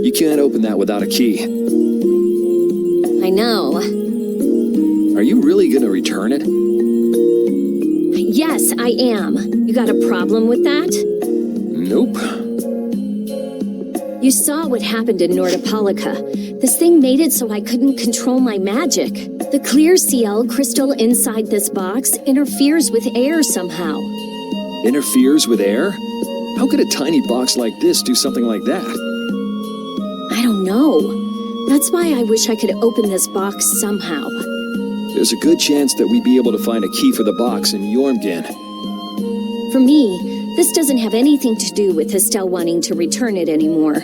You can't open that without a key. I know. Are you really gonna return it? Yes, I am. You got a problem with that? Nope. You saw what happened in Nordopolica. This thing made it so I couldn't control my magic. The clear CL crystal inside this box interferes with air somehow. Interferes with air? How could a tiny box like this do something like that? I don't know. That's why I wish I could open this box somehow. There's a good chance that we'd be able to find a key for the box in Jormungand. For me, this doesn't have anything to do with Estelle wanting to return it anymore.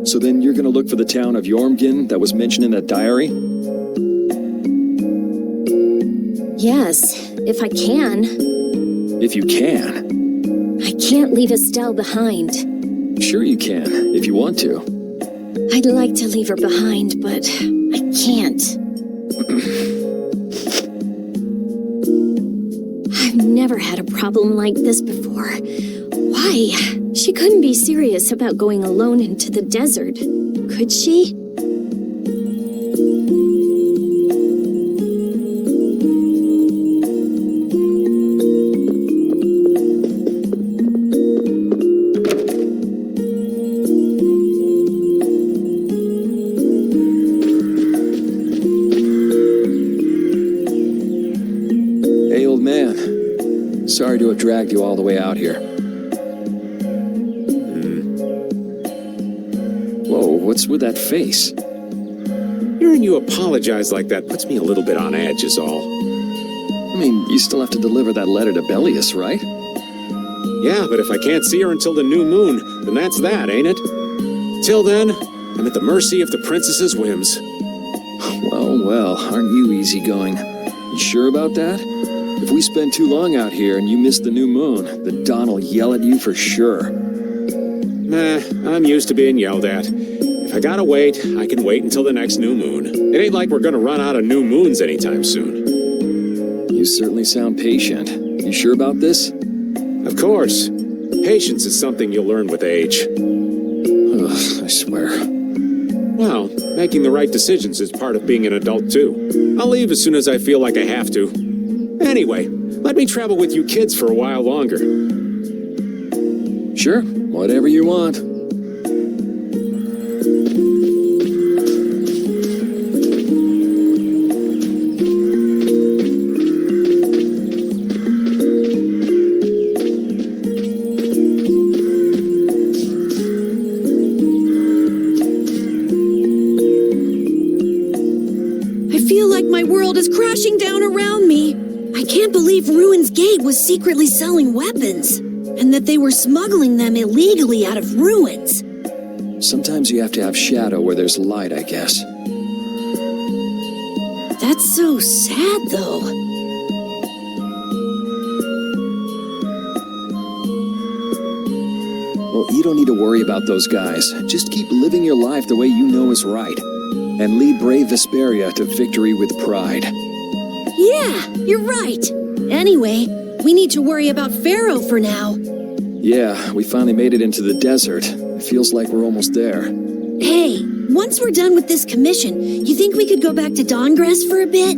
So then you're gonna look for the town of Jormungand that was mentioned in that diary? Yes, if I can. If you can. I can't leave Estelle behind. Sure you can, if you want to. I'd like to leave her behind, but I can't. I've never had a problem like this before. Why? She couldn't be serious about going alone into the desert, could she? Sorry to have dragged you all the way out here. Whoa, what's with that face? Hearing you apologize like that puts me a little bit on edge is all. I mean, you still have to deliver that letter to Bellius, right? Yeah, but if I can't see her until the new moon, then that's that, ain't it? Till then, I'm at the mercy of the princess's whims. Well, aren't you easygoing? You sure about that? If we spend too long out here and you miss the new moon, the Don will yell at you for sure. Nah, I'm used to being yelled at. If I gotta wait, I can wait until the next new moon. It ain't like we're gonna run out of new moons anytime soon. You certainly sound patient. You sure about this? Of course. Patience is something you'll learn with age. Ugh, I swear. Well, making the right decisions is part of being an adult too. I'll leave as soon as I feel like I have to. Anyway, let me travel with you kids for a while longer. Sure, whatever you want. I feel like my world is crashing down around me. I can't believe Ruin's Gate was secretly selling weapons, and that they were smuggling them illegally out of ruins. Sometimes you have to have shadow where there's light, I guess. That's so sad, though. Well, you don't need to worry about those guys. Just keep living your life the way you know is right. And lead brave Vesperia to victory with pride. Yeah, you're right. Anyway, we need to worry about Pharaoh for now. Yeah, we finally made it into the desert. It feels like we're almost there. Hey, once we're done with this commission, you think we could go back to Dawngrass for a bit?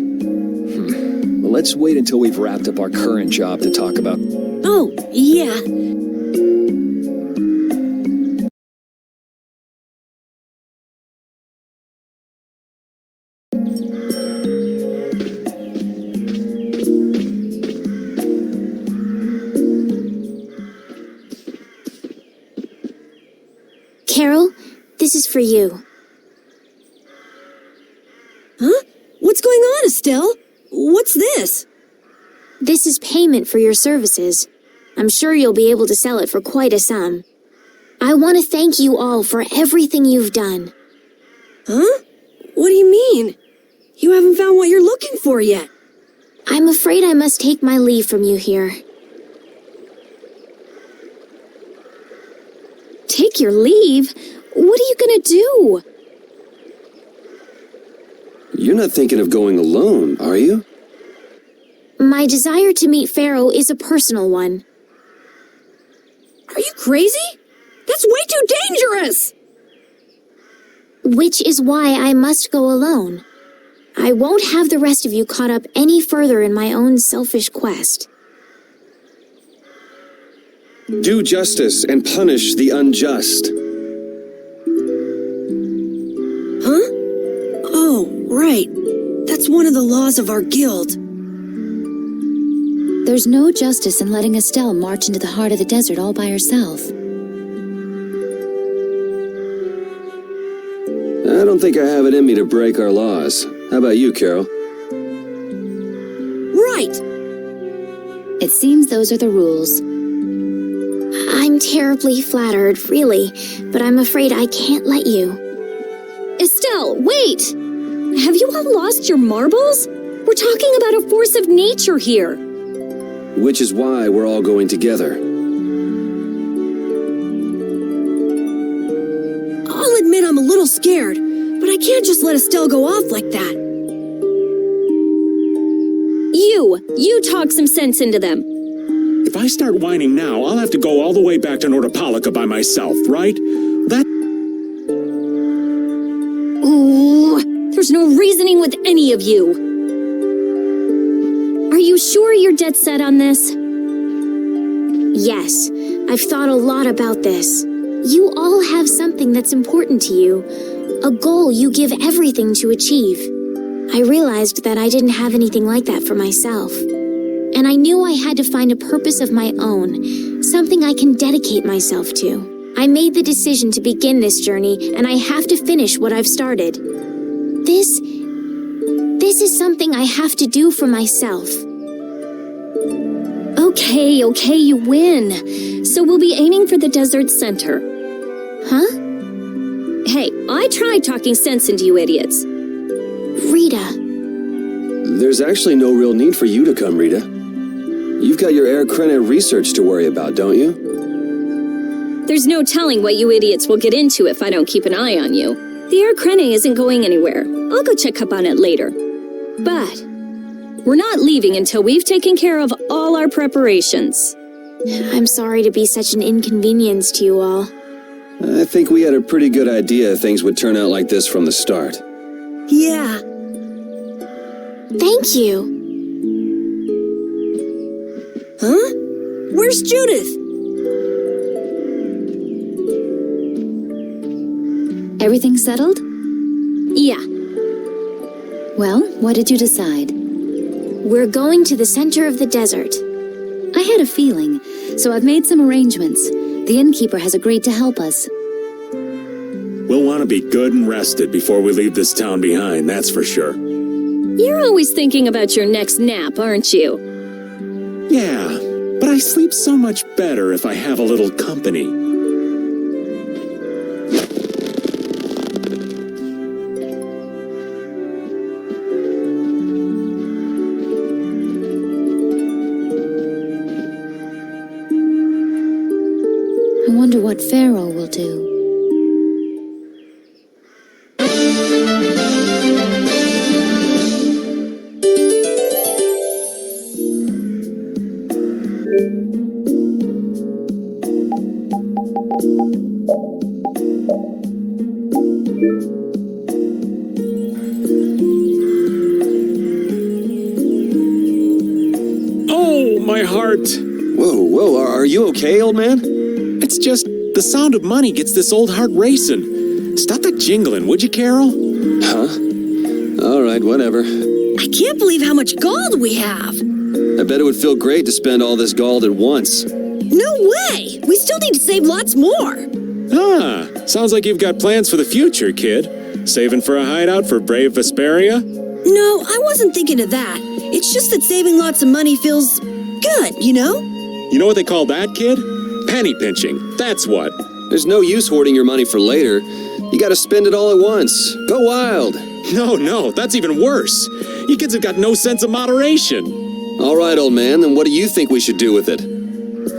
Well, let's wait until we've wrapped up our current job to talk about... Oh, yeah. Carol, this is for you. Huh? What's going on, Estelle? What's this? This is payment for your services. I'm sure you'll be able to sell it for quite a sum. I want to thank you all for everything you've done. Huh? What do you mean? You haven't found what you're looking for yet. I'm afraid I must take my leave from you here. Take your leave? What are you gonna do? You're not thinking of going alone, are you? My desire to meet Pharaoh is a personal one. Are you crazy? That's way too dangerous! Which is why I must go alone. I won't have the rest of you caught up any further in my own selfish quest. Do justice and punish the unjust. Huh? Oh, right. That's one of the laws of our guild. There's no justice in letting Estelle march into the heart of the desert all by herself. I don't think I have it in me to break our laws. How about you, Carol? Right! It seems those are the rules. I'm terribly flattered, really, but I'm afraid I can't let you. Estelle, wait! Have you all lost your marbles? We're talking about a force of nature here. Which is why we're all going together. I'll admit I'm a little scared, but I can't just let Estelle go off like that. You talk some sense into them. If I start whining now, I'll have to go all the way back to Nordopolica by myself, right? Ooh, there's no reasoning with any of you. Are you sure you're dead set on this? Yes, I've thought a lot about this. You all have something that's important to you, a goal you give everything to achieve. I realized that I didn't have anything like that for myself. And I knew I had to find a purpose of my own, something I can dedicate myself to. I made the decision to begin this journey, and I have to finish what I've started. This is something I have to do for myself. Okay, you win. So we'll be aiming for the desert center. Huh? Hey, I tried talking sense into you idiots. Rita. There's actually no real need for you to come, Rita. You've got your Air Krenet research to worry about, don't you? There's no telling what you idiots will get into if I don't keep an eye on you. The Air Krenet isn't going anywhere. I'll go check up on it later. But we're not leaving until we've taken care of all our preparations. I'm sorry to be such an inconvenience to you all. I think we had a pretty good idea things would turn out like this from the start. Yeah. Thank you. Huh? Where's Judith? Everything settled? Yeah, Well, what did you decide? We're going to the center of the desert. I had a feeling, so I've made some arrangements. The innkeeper has agreed to help us. We'll want to be good and rested before we leave this town behind, that's for sure. you're always thinking about your next nap, aren't you? Yeah, but I sleep so much better if I have a little company. I wonder what Pharaoh will do. Oh, my heart! Whoa, are you okay, old man? It's just the sound of money gets this old heart racing. Stop that jingling, would you, Carol? Huh? All right, whatever. I can't believe how much gold we have. I bet it would feel great to spend all this gold at once. No way! We still need to save lots more. Ah, sounds like you've got plans for the future, kid. Saving for a hideout for brave Vesperia? No, I wasn't thinking of that. It's just that saving lots of money feels good, you know? You know what they call that, kid? Penny pinching. That's what. There's no use hoarding your money for later. You gotta spend it all at once. Go wild. No, that's even worse. You kids have got no sense of moderation. All right, old man, then what do you think we should do with it?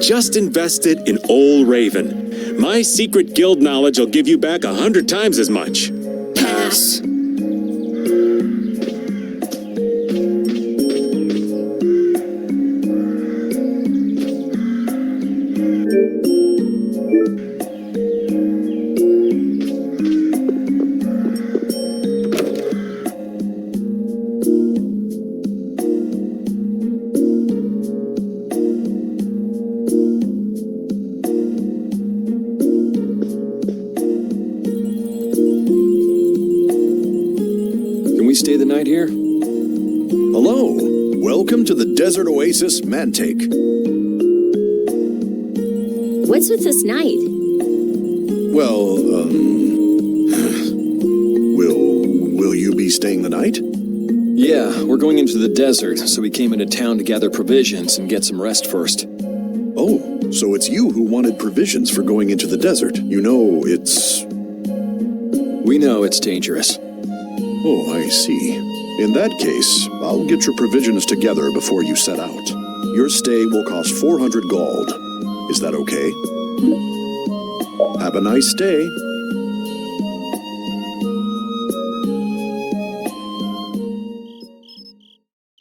Just invest it in Old Raven. My secret guild knowledge will give you back 100 times as much. desert oasis, Mantake. What's with this night? Well, will you be staying the night? Yeah, we're going into the desert, so we came into town to gather provisions and get some rest first. Oh, so it's you who wanted provisions for going into the desert. You know, it's... We know it's dangerous. Oh, I see. In that case, I'll get your provisions together before you set out. Your stay will cost 400 gold. Is that okay? Have a nice stay.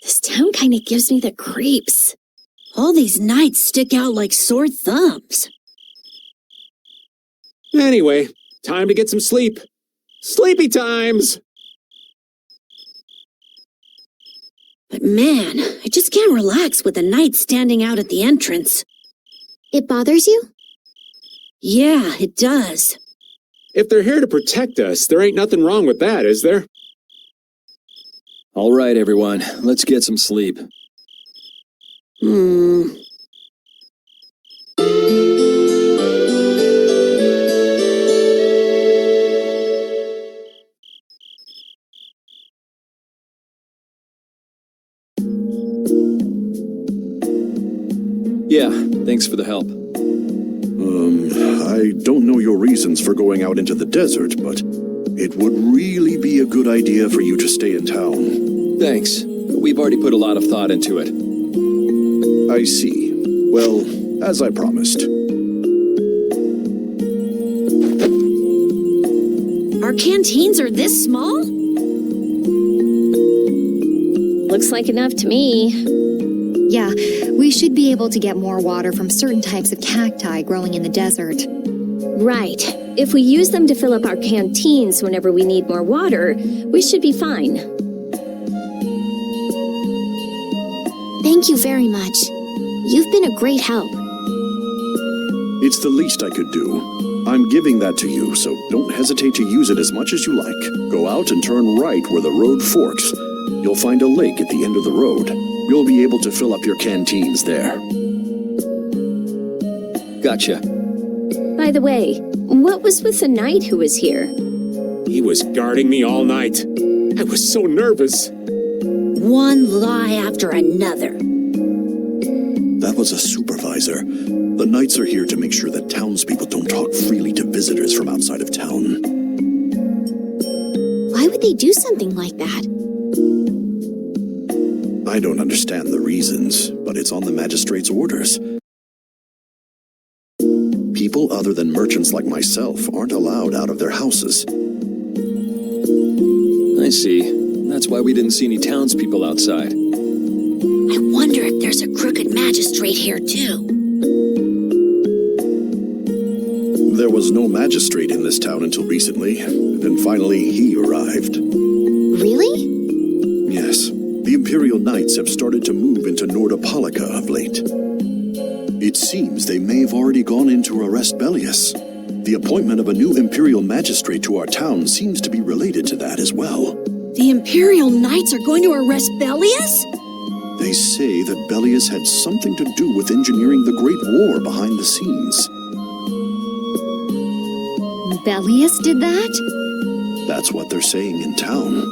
This town kind of gives me the creeps. All these nights stick out like sore thumbs. Anyway, time to get some sleep. Sleepy times! But man, I just can't relax with the night standing out at the entrance. It bothers you? Yeah, it does. If they're here to protect us, there ain't nothing wrong with that, is there? All right, everyone, let's get some sleep. Yeah, thanks for the help. I don't know your reasons for going out into the desert, but it would really be a good idea for you to stay in town. Thanks. We've already put a lot of thought into it. I see. Well, as I promised. Our canteens are this small? Looks like enough to me. Yeah, we should be able to get more water from certain types of cacti growing in the desert. Right. If we use them to fill up our canteens whenever we need more water, we should be fine. Thank you very much. You've been a great help. It's the least I could do. I'm giving that to you, so don't hesitate to use it as much as you like. Go out and turn right where the road forks. You'll find a lake at the end of the road. You'll be able to fill up your canteens there. Gotcha. By the way, what was with the knight who was here? He was guarding me all night. I was so nervous. One lie after another. That was a supervisor. The knights are here to make sure that townspeople don't talk freely to visitors from outside of town. Why would they do something like that? I don't understand the reasons, but it's on the magistrate's orders. People other than merchants like myself aren't allowed out of their houses. I see. That's why we didn't see any townspeople outside. I wonder if there's a crooked magistrate here too. There was no magistrate in this town until recently, and finally he arrived. Really? Yes, the Imperial Knights have started to move into Nordopolica of late. It seems they may have already gone in to arrest Bellius. The appointment of a new Imperial Magistrate to our town seems to be related to that as well. The Imperial Knights are going to arrest Bellius? They say that Bellius had something to do with engineering the Great War behind the scenes. Bellius did that? That's what they're saying in town.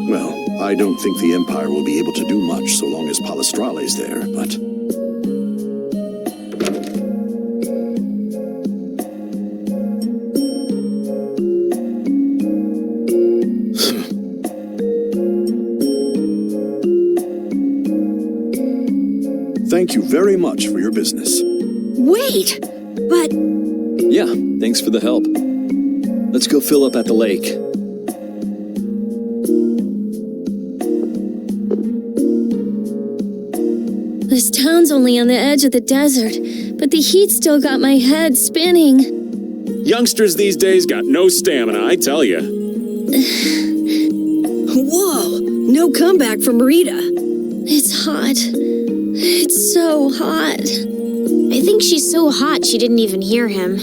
Well, I don't think the Empire will be able to do much so long as Palestrale's there, but... Thank you very much for your business. Wait, but... Yeah, thanks for the help. Let's go fill up at the lake. This town's only on the edge of the desert, but the heat still got my head spinning. Youngsters these days got no stamina, I tell you. Whoa, no comeback from Rita. It's hot. It's so hot. I think she's so hot she didn't even hear him.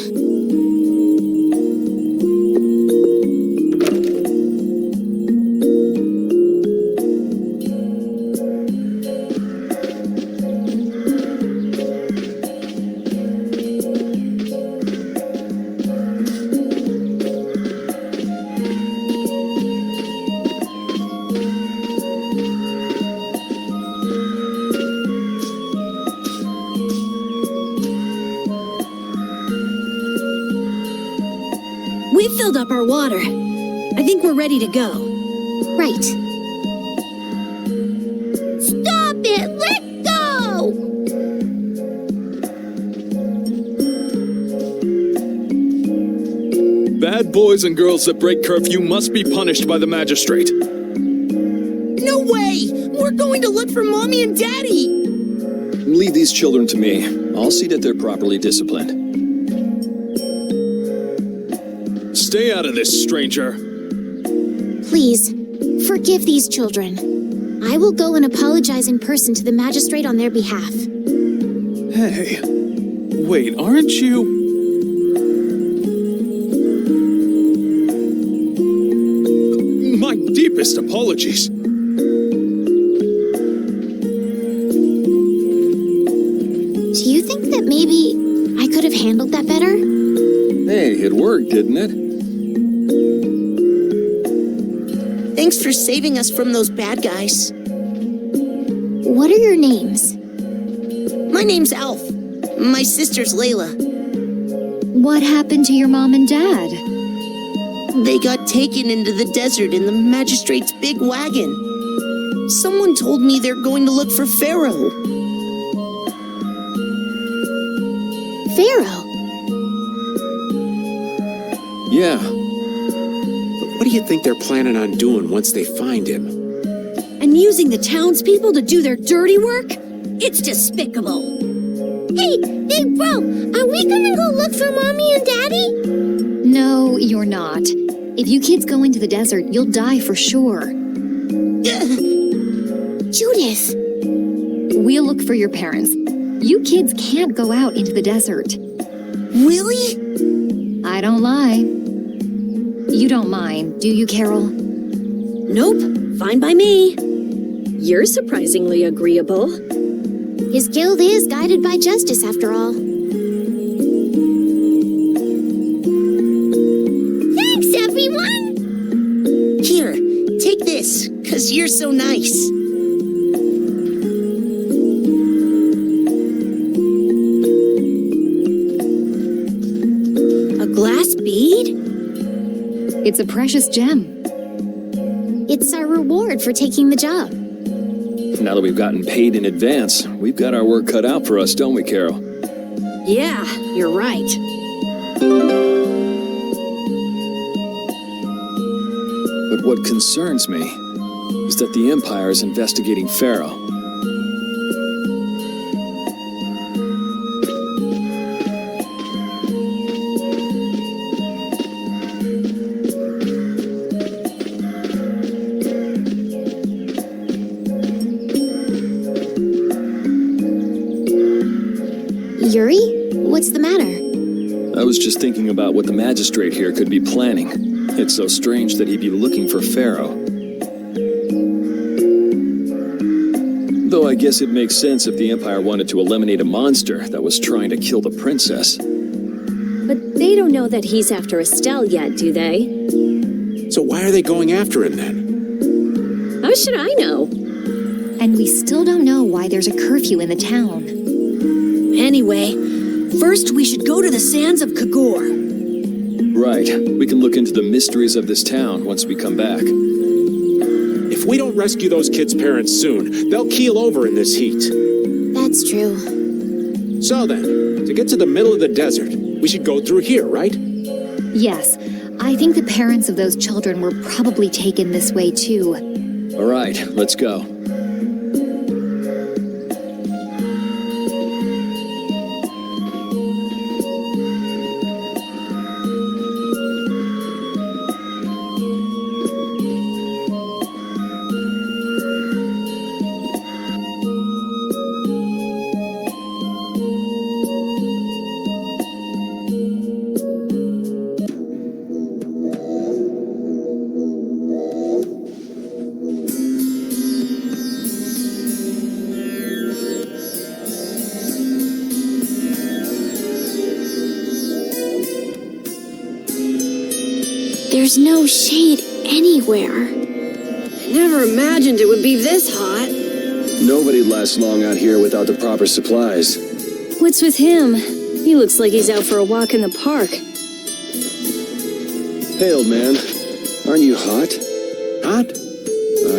We filled up our water. I think we're ready to go. Right. Stop it! Let go! Bad boys and girls that break curfew must be punished by the magistrate. No way! We're going to look for Mommy and Daddy! Leave these children to me. I'll see that they're properly disciplined. Stay out of this, stranger. Please, forgive these children. I will go and apologize in person to the magistrate on their behalf. Hey, wait, aren't you... My deepest apologies. Do you think that maybe I could have handled that better? Hey, it worked, didn't it? Thanks for saving us from those bad guys. What are your names? My name's Alf. My sister's Layla. What happened to your mom and dad? They got taken into the desert in the magistrate's big wagon. Someone told me they're going to look for Pharaoh. Pharaoh. Yeah. But what do you think they're planning on doing once they find him? And using the townspeople to do their dirty work? It's despicable. Hey, bro, are we gonna go look for Mommy and Daddy? No, you're not. If you kids go into the desert, you'll die for sure. Judith. We'll look for your parents. You kids can't go out into the desert. Really? I don't lie. You don't mind, do you, Carol? Nope, fine by me. You're surprisingly agreeable. His guild is guided by justice, after all. Thanks, everyone! Here, take this, 'cause you're so nice. A glass bead? It's a precious gem. It's our reward for taking the job. Now that we've gotten paid in advance, we've got our work cut out for us, don't we, Carol? Yeah, you're right. But what concerns me is that the Empire is investigating Pharaoh. Yuri? What's the matter? I was just thinking about what the magistrate here could be planning. It's so strange that he'd be looking for Pharaoh. Though I guess it makes sense if the Empire wanted to eliminate a monster that was trying to kill the princess. But they don't know that he's after Estelle yet, do they? So why are they going after him then? How should I know? And we still don't know why there's a curfew in the town. Anyway, first we should go to the sands of Kagor. Right. We can look into the mysteries of this town once we come back. If we don't rescue those kids' parents soon, they'll keel over in this heat. That's true. So then, to get to the middle of the desert, we should go through here, right? Yes, I think the parents of those children were probably taken this way too. All right, let's go. There's no shade anywhere. I never imagined it would be this hot. Nobody'd last long out here without the proper supplies. What's with him? He looks like he's out for a walk in the park. Hey, old man. Aren't you hot? Hot?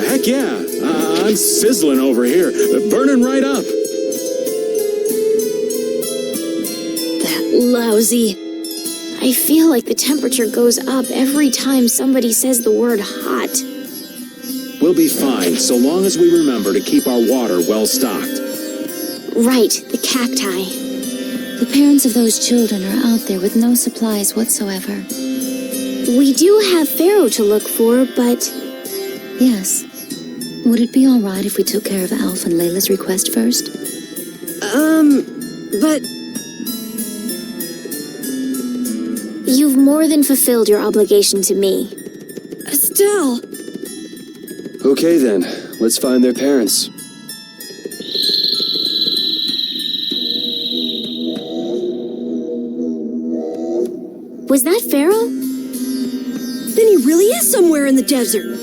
Heck yeah. I'm sizzling over here. Burning right up. That lousy. I feel like the temperature goes up every time somebody says the word hot. We'll be fine, so long as we remember to keep our water well stocked. Right, the cacti. The parents of those children are out there with no supplies whatsoever. We do have Pharaoh to look for, but Yes. Would it be all right if we took care of Alf and Layla's request first? But you've more than fulfilled your obligation to me. Estelle, Okay then, let's find their parents. Was that Pharaoh? then he really is somewhere in the desert.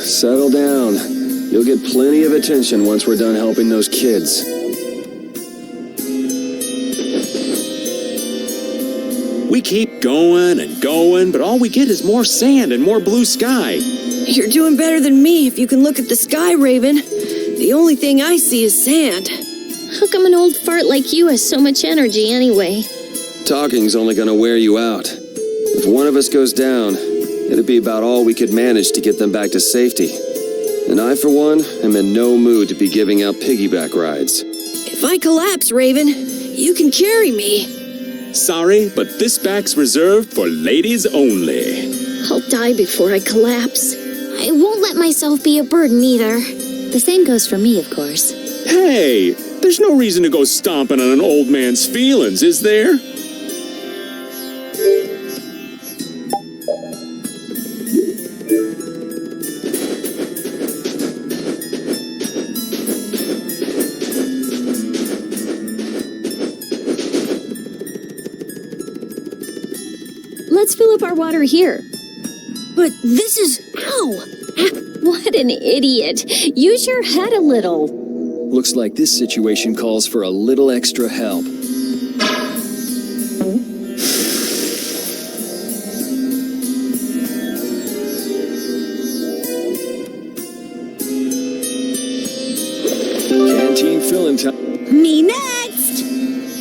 Settle down. You'll get plenty of attention once we're done helping those kids. We keep going and going, but all we get is more sand and more blue sky. You're doing better than me if you can look at the sky, Raven. The only thing I see is sand. How come an old fart like you has so much energy anyway? Talking's only gonna wear you out. If one of us goes down, it'd be about all we could manage to get them back to safety. And I, for one, am in no mood to be giving out piggyback rides. If I collapse, Raven, you can carry me. Sorry, but this back's reserved for ladies only. I'll die before I collapse. I won't let myself be a burden either. The same goes for me, of course. Hey, there's no reason to go stomping on an old man's feelings, is there? Let's fill up our water here. But this is... Ow! What an idiot. Use your head a little. Looks like this situation calls for a little extra help. Canteen filling time. Me next!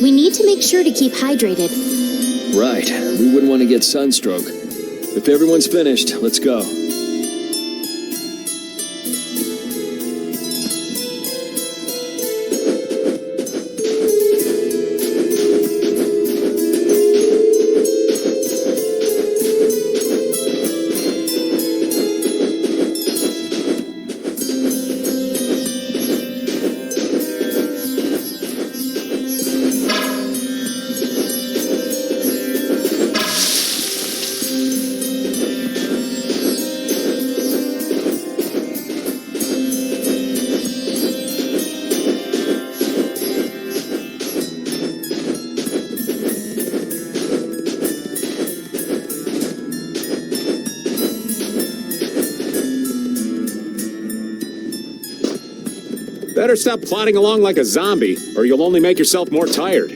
We need to make sure to keep hydrated. Right, we wouldn't want to get sunstroke. If everyone's finished, let's go. Better stop plodding along like a zombie, or you'll only make yourself more tired.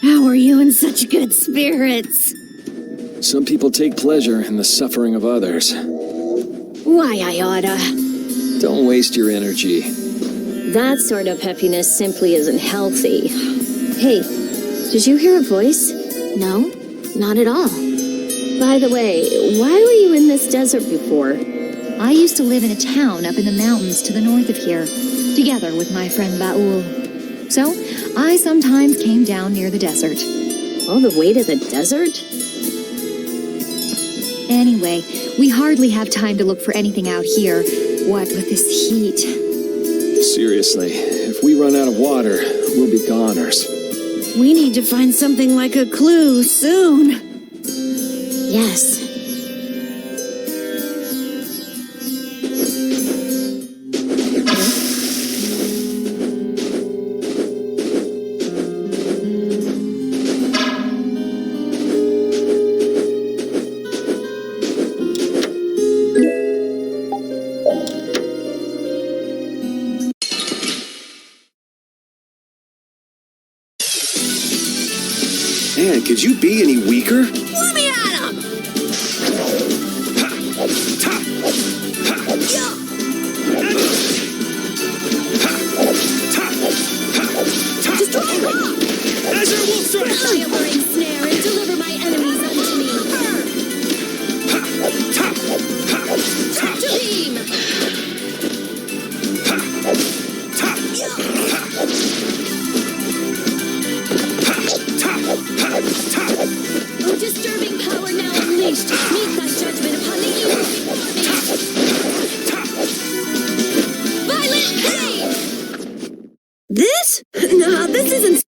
How are you in such good spirits? Some people take pleasure in the suffering of others. Why, I oughta. Don't waste your energy. That sort of happiness simply isn't healthy. Hey, did you hear a voice? No, not at all. By the way, why were you in this desert before? I used to live in a town up in the mountains to the north of here, together with my friend Baul. So, I sometimes came down near the desert. All the way to the desert? Anyway, we hardly have time to look for anything out here, what with this heat. Seriously, if we run out of water, we'll be goners. We need to find something like a clue soon. Yes. Man, could you be any weaker? Let me at him! on, this isn't...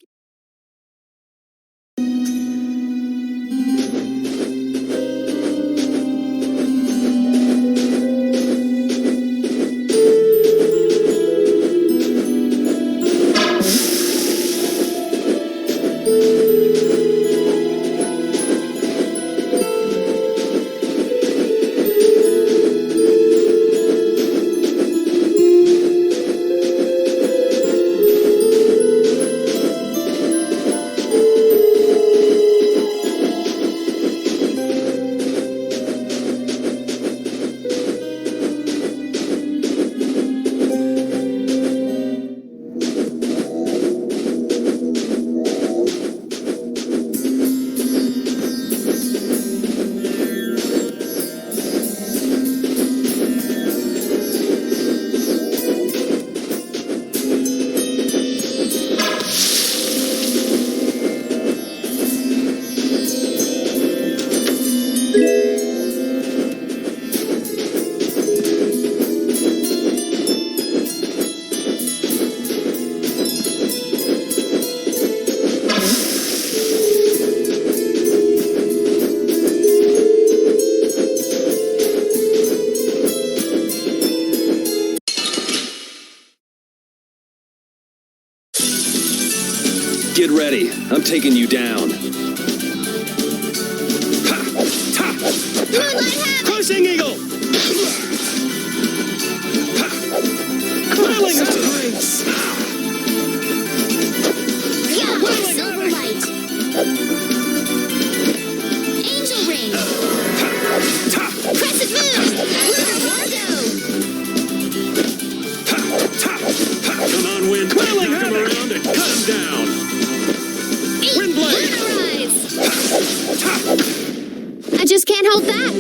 Get ready. I'm taking you down. Crushing Eagle! Whirling Strikes! Yeah, Silver Light. Angel Ring. Crescent Moon. Come on, Wind. Whirling Knock him Havoc. around and cut him down. Windblade. I just can't hold back.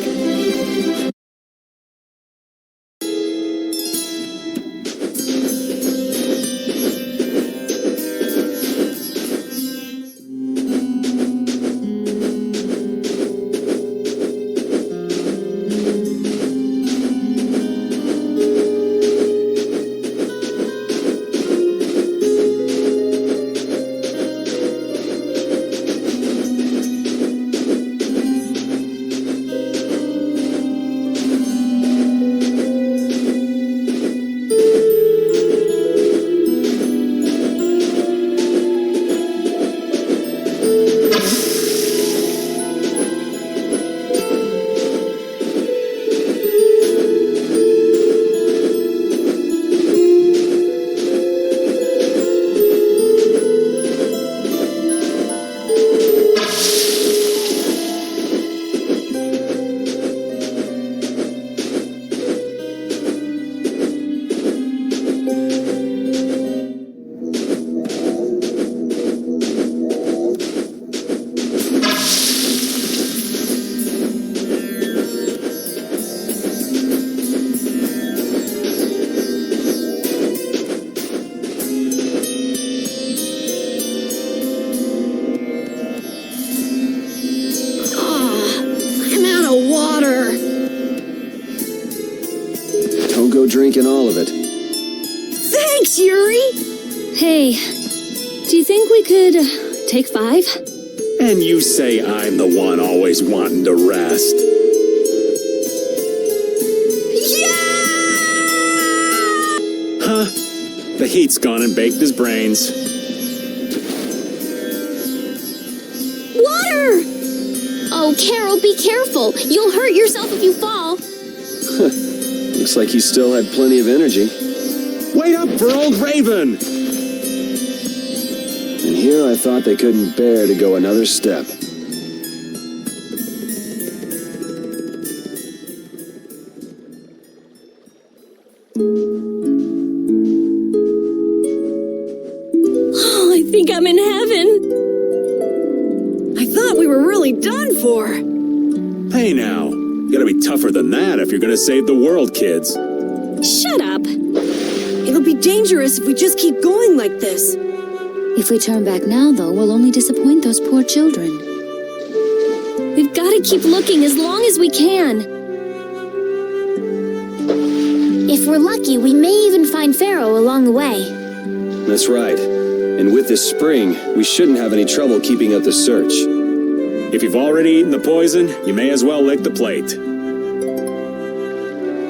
Don't go drinking all of it. Thanks, Yuri! Hey, do you think we could take 5? And you say I'm the one always wanting to rest. Yeah! Huh? The heat's gone and baked his brains. Water! Oh, Carol, be careful. You'll hurt yourself if you fall. Looks like he still had plenty of energy. Wait up for old Raven! And here I thought they couldn't bear to go another step. Oh, I think I'm in heaven. I thought we were really done for. Hey now, you gotta be tougher than that if you're gonna save the world, kids. Shut up. It'll be dangerous if we just keep going like this. If we turn back now, though, we'll only disappoint those poor children. We've got to keep looking as long as we can. If we're lucky, we may even find Pharaoh along the way. That's right. And with this spring, we shouldn't have any trouble keeping up the search. If you've already eaten the poison, you may as well lick the plate.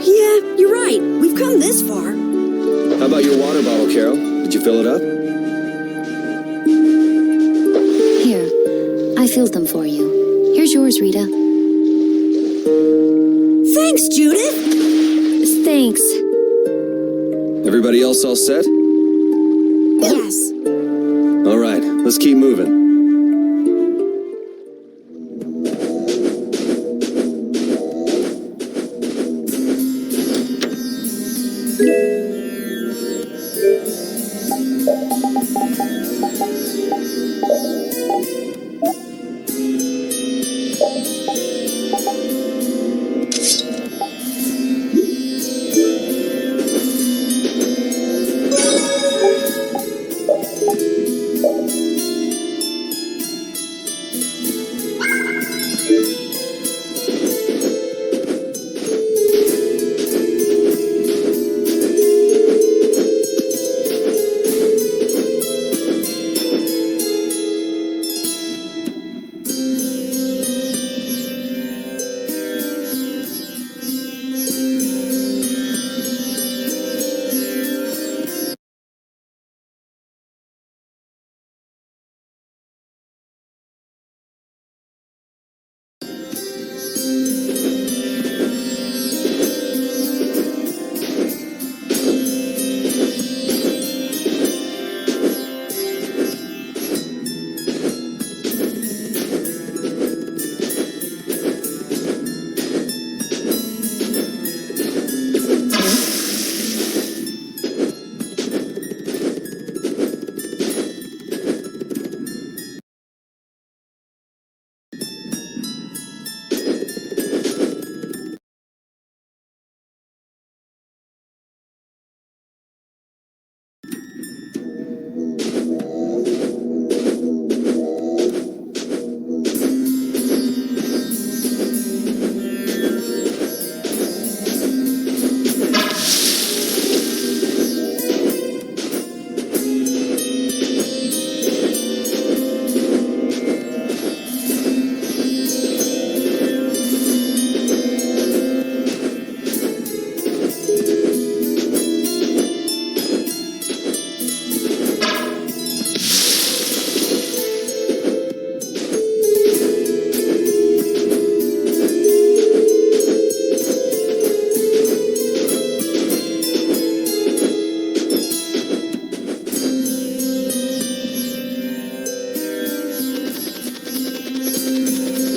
Yeah, you're right. We've come this far. How about your water bottle, Carol? Did you fill it up? Here, I filled them for you. Here's yours, Rita. Thanks, Judith. Thanks. Everybody else all set? Yes. All right, let's keep moving.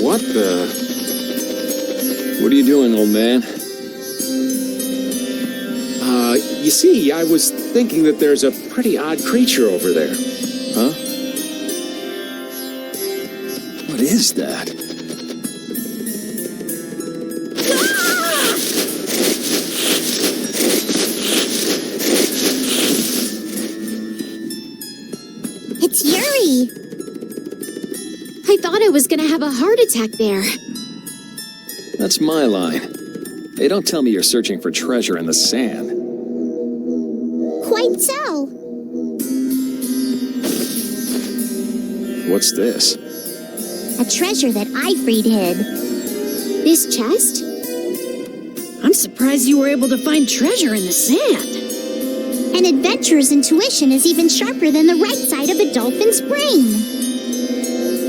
What the... What are you doing, old man? You see, I was thinking that there's a pretty odd creature over there. Huh? What is that? It's Yuri. I thought I was gonna have a heart attack there. That's my line. Hey, don't tell me you're searching for treasure in the sand. Quite so. What's this? A treasure that I freed hid. This chest? I'm surprised you were able to find treasure in the sand. An adventurer's intuition is even sharper than the right side of a dolphin's brain.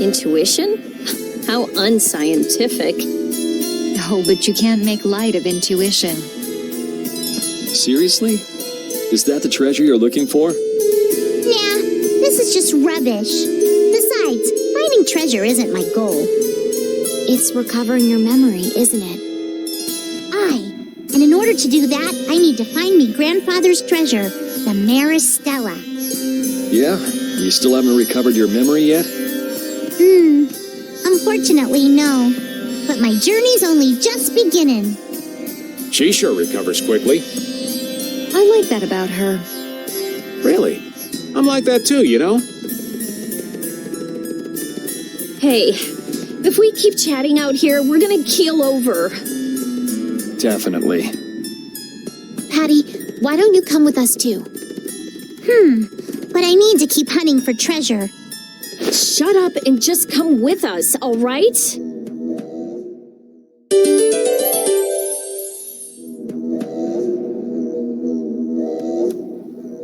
Intuition? How unscientific. Oh, but you can't make light of intuition. Seriously? Is that the treasure you're looking for? Nah, this is just rubbish. Besides, finding treasure isn't my goal. It's recovering your memory, isn't it? And in order to do that, I need to find me grandfather's treasure, the Maristella. Yeah? You still haven't recovered your memory yet? Unfortunately, no. But my journey's only just beginning. She sure recovers quickly. I like that about her. Really? I'm like that too, you know? Hey, if we keep chatting out here, we're gonna keel over. Definitely. Patty, why don't you come with us too? but I need to keep hunting for treasure. Shut up and just come with us, all right?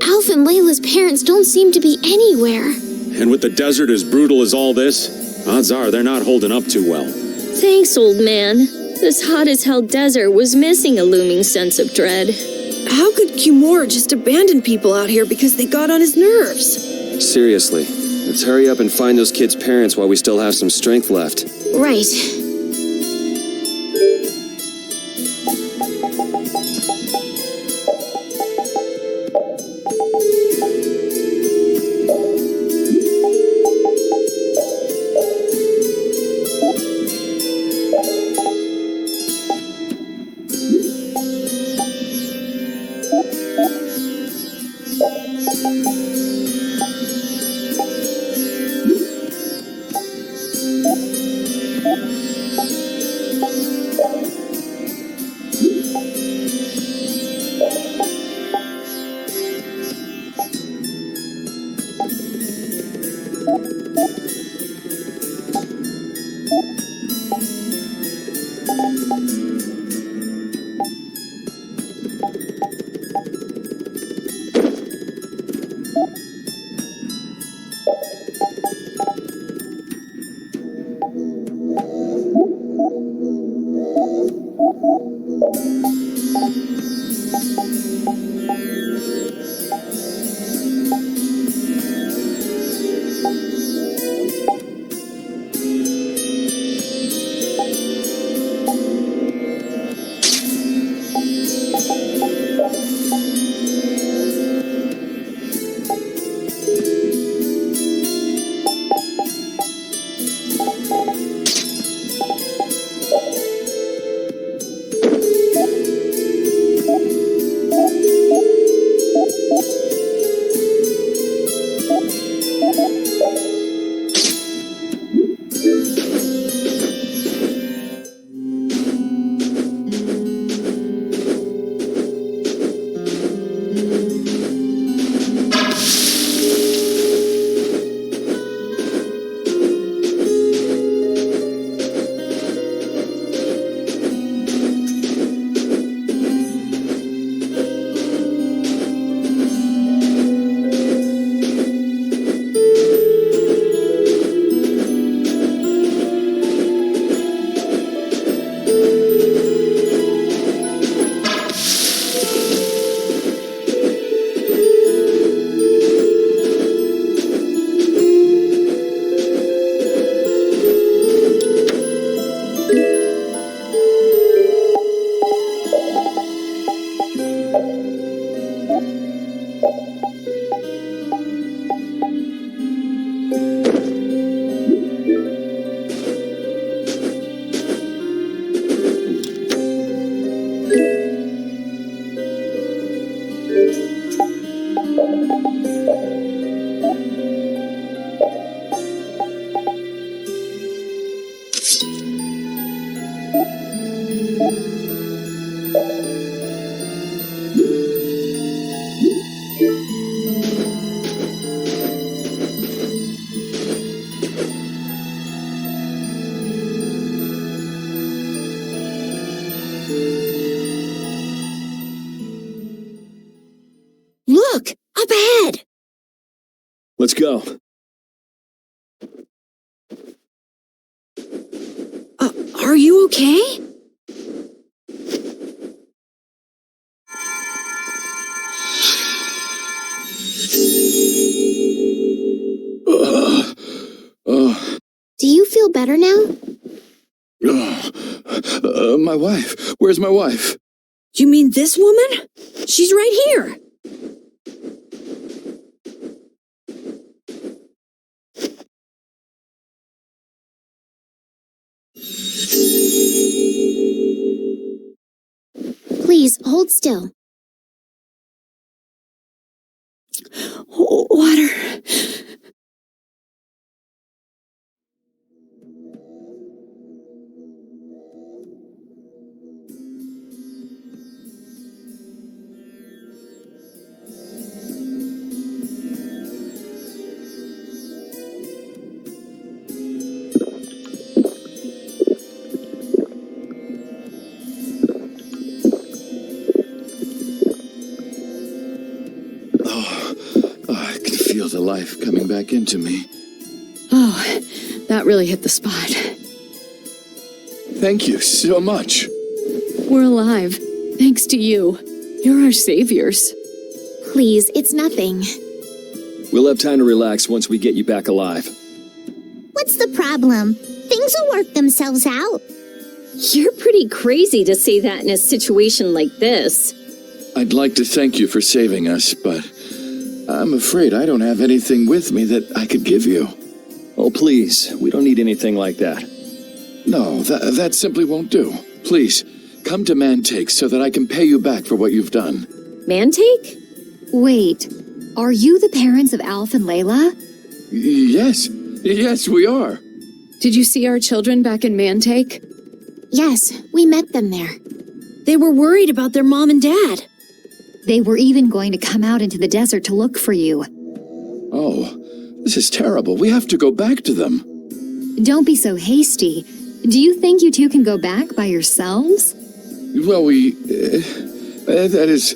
Alf and Layla's parents don't seem to be anywhere. And with the desert as brutal as all this, odds are they're not holding up too well. Thanks, old man. This hot-as-hell desert was missing a looming sense of dread. How could Cumore just abandon people out here because they got on his nerves? Seriously, let's hurry up and find those kids' parents while we still have some strength left. Right. Look! Up ahead! Let's go. Are you okay? Do you feel better now? My wife. Where's my wife? You mean this woman? She's right here. Please, hold still. Water. the life coming back into me. Oh, that really hit the spot. Thank you so much. We're alive, thanks to you. You're our saviors. Please, it's nothing. We'll have time to relax once we get you back alive. What's the problem? Things will work themselves out. You're pretty crazy to say that in a situation like this. I'd like to thank you for saving us, but I'm afraid I don't have anything with me that I could give you. Oh, please, we don't need anything like that. No, that simply won't do. Please, come to Mantake so that I can pay you back for what you've done. Mantake? Wait, are you the parents of Alf and Layla? Yes, we are. Did you see our children back in Mantake? Yes, we met them there. They were worried about their mom and dad. They were even going to come out into the desert to look for you. Oh, this is terrible. We have to go back to them. Don't be so hasty. Do you think you two can go back by yourselves? Well, that is...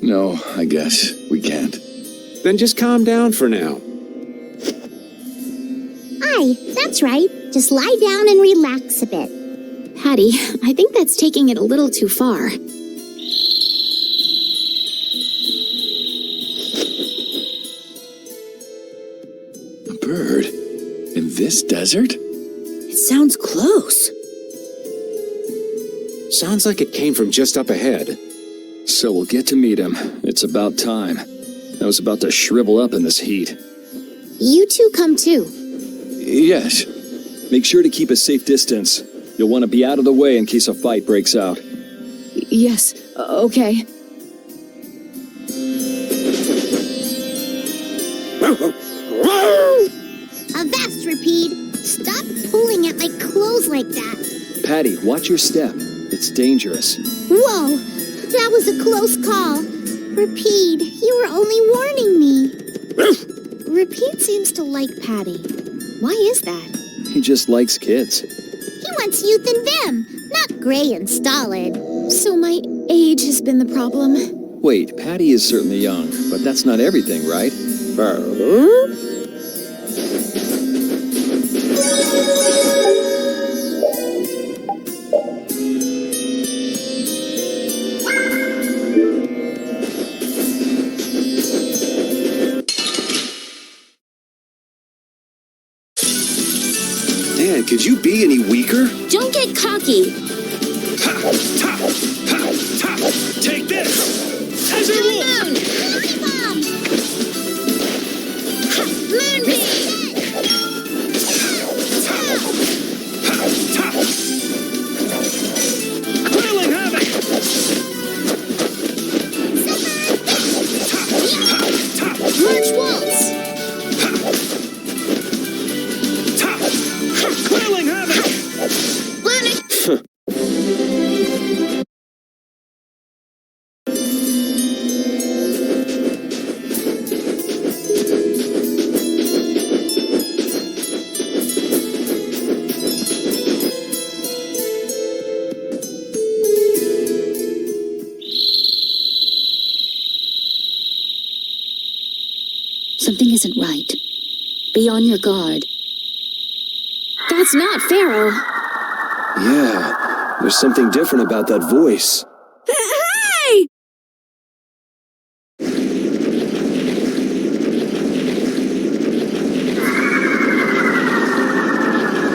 No, I guess we can't. Then just calm down for now. Aye, that's right. Just lie down and relax a bit. Patty, I think that's taking it a little too far. A bird? In this desert? It sounds close. Sounds like it came from just up ahead. So we'll get to meet him. It's about time. I was about to shrivel up in this heat. You two come too. Yes. Make sure to keep a safe distance. You'll want to be out of the way in case a fight breaks out. Yes, okay. Avast, Rapide! Stop pulling at my clothes like that! Patty, watch your step. It's dangerous. Whoa! That was a close call. Rapide, you were only warning me. Rapide seems to like Patty. Why is that? He just likes kids. He wants youth in them, not gray and stolid. So my age has been the problem. Wait, Patty is certainly young, but that's not everything, right? Man, could you be any weaker? Don't get cocky. Take this! As you Moon! Monkey bomb! Moonbeam! Quelling havoc! March waltz! Quelling havoc! Something isn't right. Be on your guard. That's not Pharaoh. Yeah, there's something different about that voice. Hey!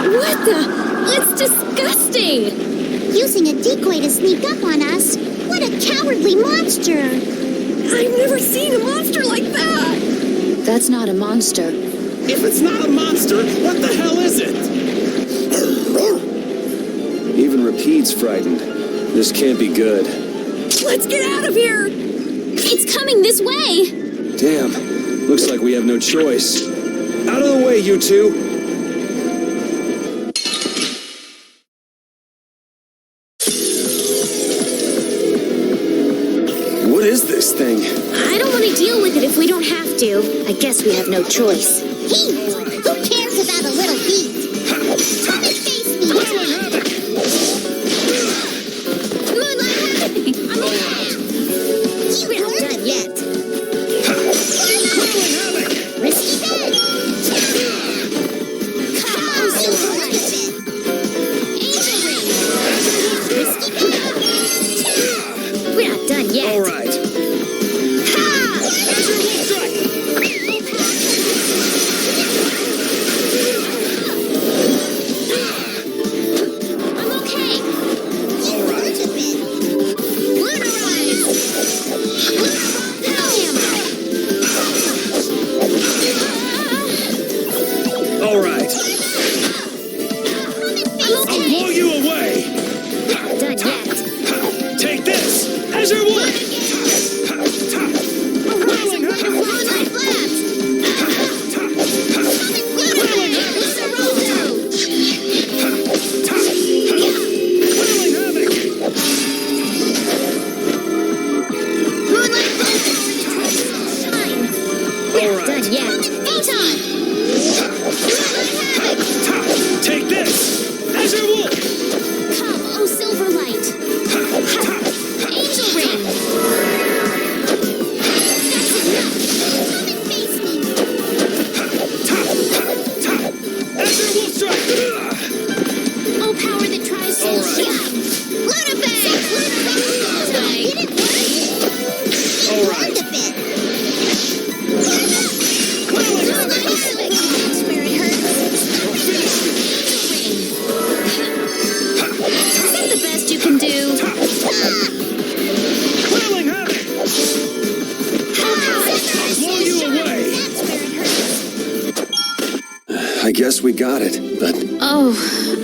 What the? It's disgusting! Using a decoy to sneak up on us? What a cowardly monster! I've never seen a monster like that! That's not a monster. If it's not a monster, what the hell is it? Even Rapide's frightened. This can't be good. Let's get out of here! It's coming this way! Damn, looks like we have no choice. Out of the way, you two! What is this thing? I don't want to deal with it if we don't have to. I guess we have no choice. Heat! Who cares about a little heat? Come and face me! Moonlight! I'm alive! You haven't done yet! I guess we got it, but... Oh,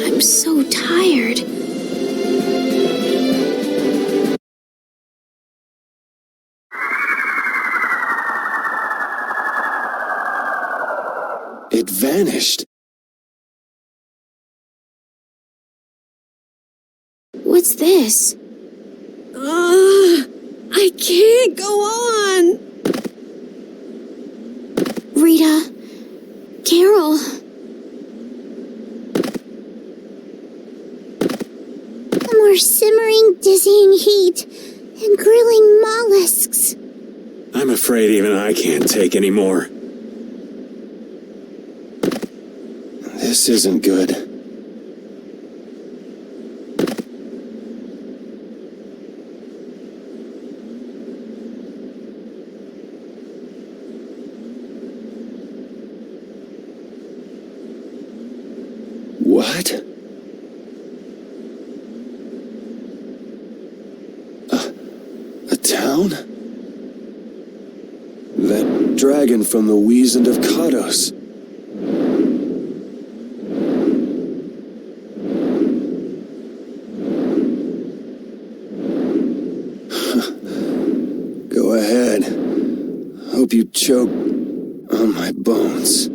I'm so tired. It vanished. What's this? I can't go on. Rita, Carol. More simmering, dizzying heat and grilling mollusks. I'm afraid even I can't take any more. This isn't good. What? A town? That dragon from the Wizened of Kados. Go ahead. Hope you choke on my bones.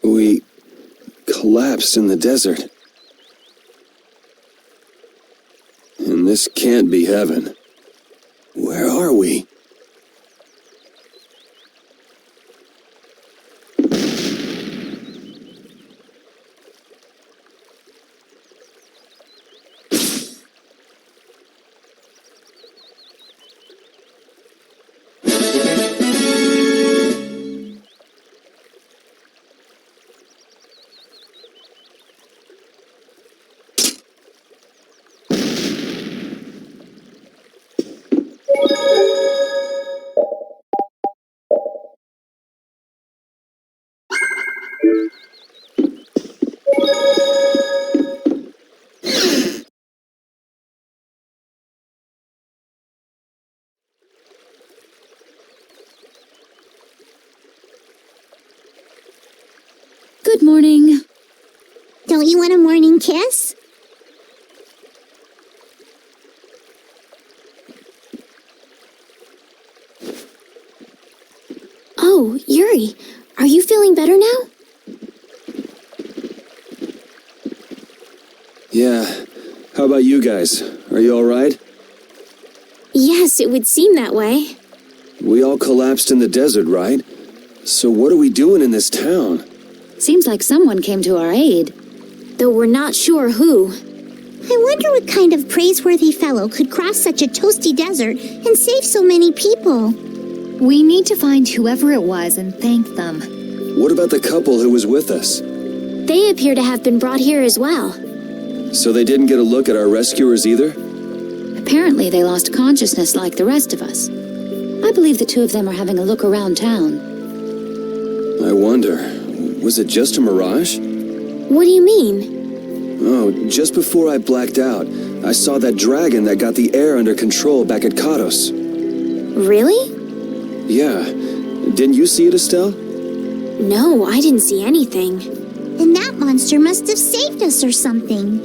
We collapsed in the desert. And this can't be heaven. Where are we? Good morning. Don't you want a morning kiss? Oh, Yuri, are you feeling better now? Yeah. How about you guys? Are you alright? Yes, it would seem that way. We all collapsed in the desert, right? So what are we doing in this town? Seems like someone came to our aid. Though we're not sure who. I wonder what kind of praiseworthy fellow could cross such a toasty desert and save so many people. We need to find whoever it was and thank them. What about the couple who was with us? They appear to have been brought here as well. So they didn't get a look at our rescuers either? Apparently they lost consciousness like the rest of us. I believe the two of them are having a look around town. I wonder, was it just a mirage? What do you mean? Oh, just before I blacked out, I saw that dragon that got the air under control back at Kados. Really? Yeah. Didn't you see it, Estelle? No, I didn't see anything. And that monster must have saved us or something.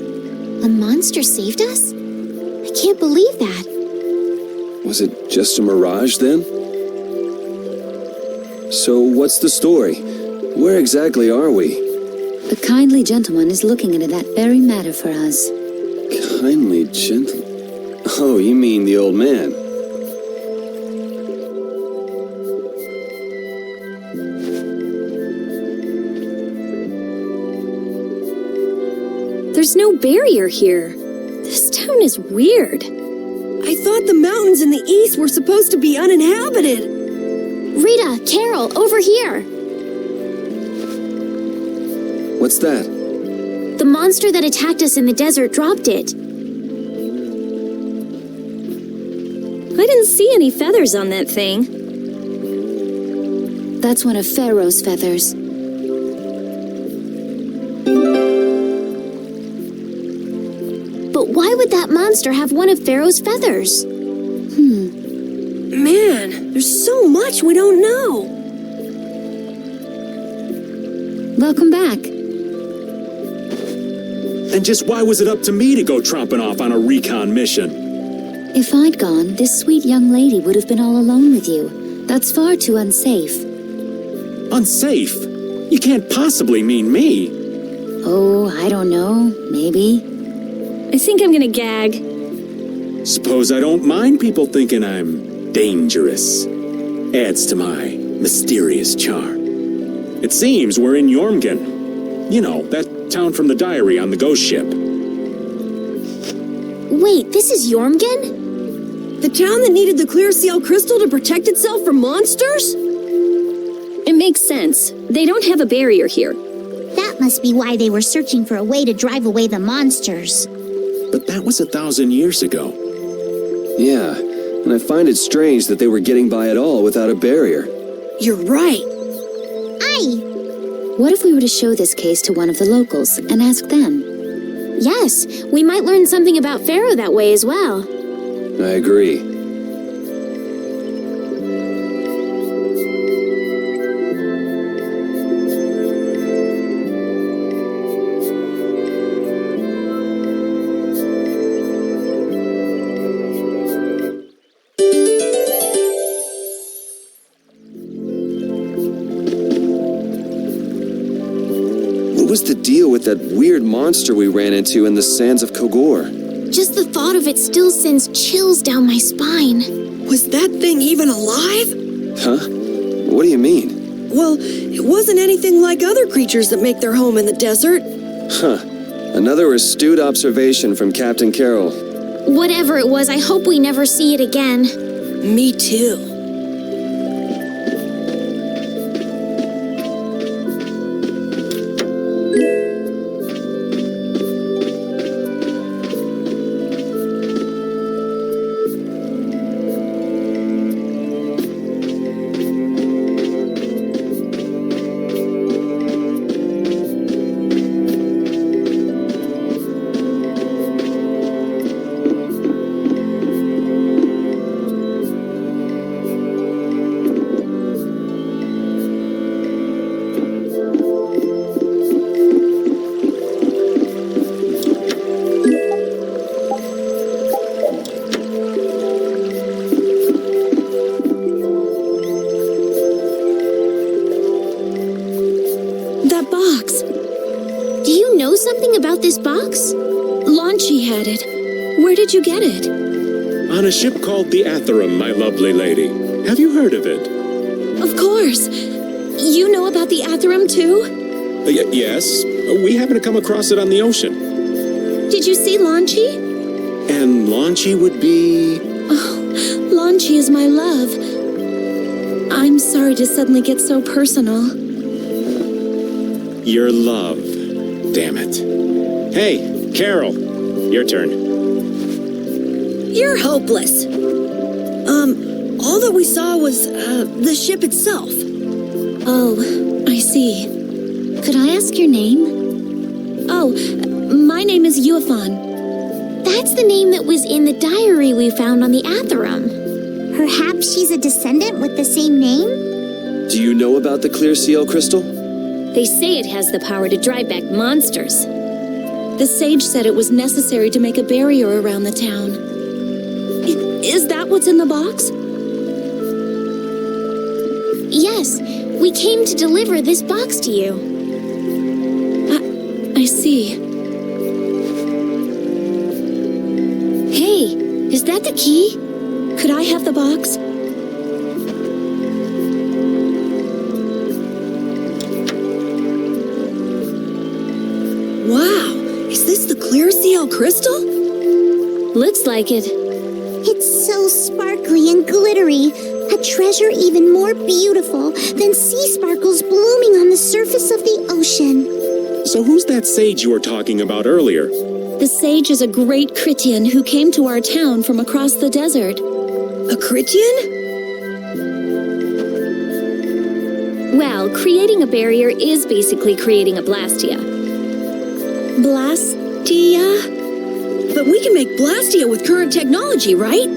A monster saved us? I can't believe that. Was it just a mirage then? So what's the story? Where exactly are we? A kindly gentleman is looking into that very matter for us. Kindly gentle... Oh, you mean the old man. There's no barrier here. This town is weird. I thought the mountains in the east were supposed to be uninhabited. Rita, Carol, over here. What's that? The monster that attacked us in the desert dropped it. I didn't see any feathers on that thing. That's one of Pharaoh's feathers. But why would that monster have one of Pharaoh's feathers? Man, there's so much we don't know. Welcome back. And just why was it up to me to go tromping off on a recon mission? If I'd gone, this sweet young lady would have been all alone with you. That's far too unsafe. Unsafe? You can't possibly mean me. Oh, I don't know. Maybe. I think I'm gonna gag. Suppose I don't mind people thinking I'm dangerous. Adds to my mysterious charm. It seems we're in Jormungand. You know, that town from the diary on the ghost ship. Wait, this is Jormungand? The town that needed the clear seal crystal to protect itself from monsters? It makes sense. They don't have a barrier here. That must be why they were searching for a way to drive away the monsters. But that was 1,000 years ago. Yeah, and I find it strange that they were getting by at all without a barrier. You're right. Aye. What if we were to show this case to one of the locals and ask them? Yes, we might learn something about Pharaoh that way as well. I agree. What was the deal with that weird monster we ran into in the sands of Kogor? Just the thought of it still sends chills down my spine. Was that thing even alive? Huh? What do you mean? Well, it wasn't anything like other creatures that make their home in the desert. Huh. Another astute observation from Captain Carroll. Whatever it was, I hope we never see it again. Me too. That box. Do you know something about this box? Launchie had it. Where did you get it? On a ship called the Atherum, my lovely lady. Have you heard of it? Of course. You know about the Atherum too? Yes. We happened to come across it on the ocean. Did you see Launchie? And Launchie would be... Oh, Launchie is my love. I'm sorry to suddenly get so personal. Your love. Damn it. Hey, Carol. Your turn. You're hopeless. All that we saw was, the ship itself. Oh, I see. Could I ask your name? Oh, my name is Yuafan. That's the name that was in the diary we found on the Atherum. Perhaps she's a descendant with the same name? Do you know about the clear seal crystal? They say it has the power to drive back monsters. The sage said it was necessary to make a barrier around the town. Is that what's in the box? Yes, we came to deliver this box to you. I see. Hey, is that the key? Could I have the box? Wow, is this the clear seal crystal? Looks like it. It's so sparkly and glittery. A treasure even more beautiful than sea sparkles blooming on the surface of the ocean. So who's that sage you were talking about earlier? The sage is a great Critian who came to our town from across the desert. A Critian? Well, creating a barrier is basically creating a Blastia. Blastia? But we can make Blastia with current technology, right?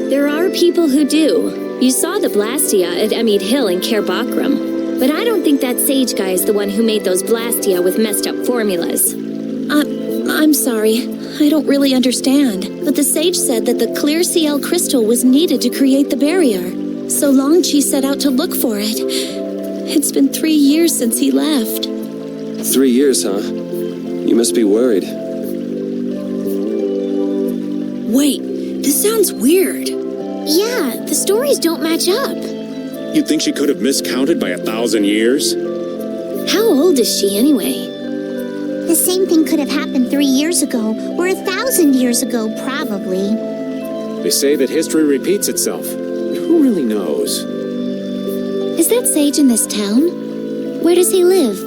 There are people who do. You saw the Blastia at Emmede Hill in Cair Bakram. But I don't think that Sage guy is the one who made those Blastia with messed up formulas. I'm sorry. I don't really understand. But the Sage said that the clear CL crystal was needed to create the barrier. So Longchi set out to look for it. It's been 3 years since he left. 3 years, huh? You must be worried. Wait, this sounds weird. Yeah, the stories don't match up. You think she could have miscounted by 1,000 years? How old is she anyway? The same thing could have happened 3 years ago, or 1,000 years ago, probably. They say that history repeats itself. But who really knows? Is that Sage in this town? Where does he live?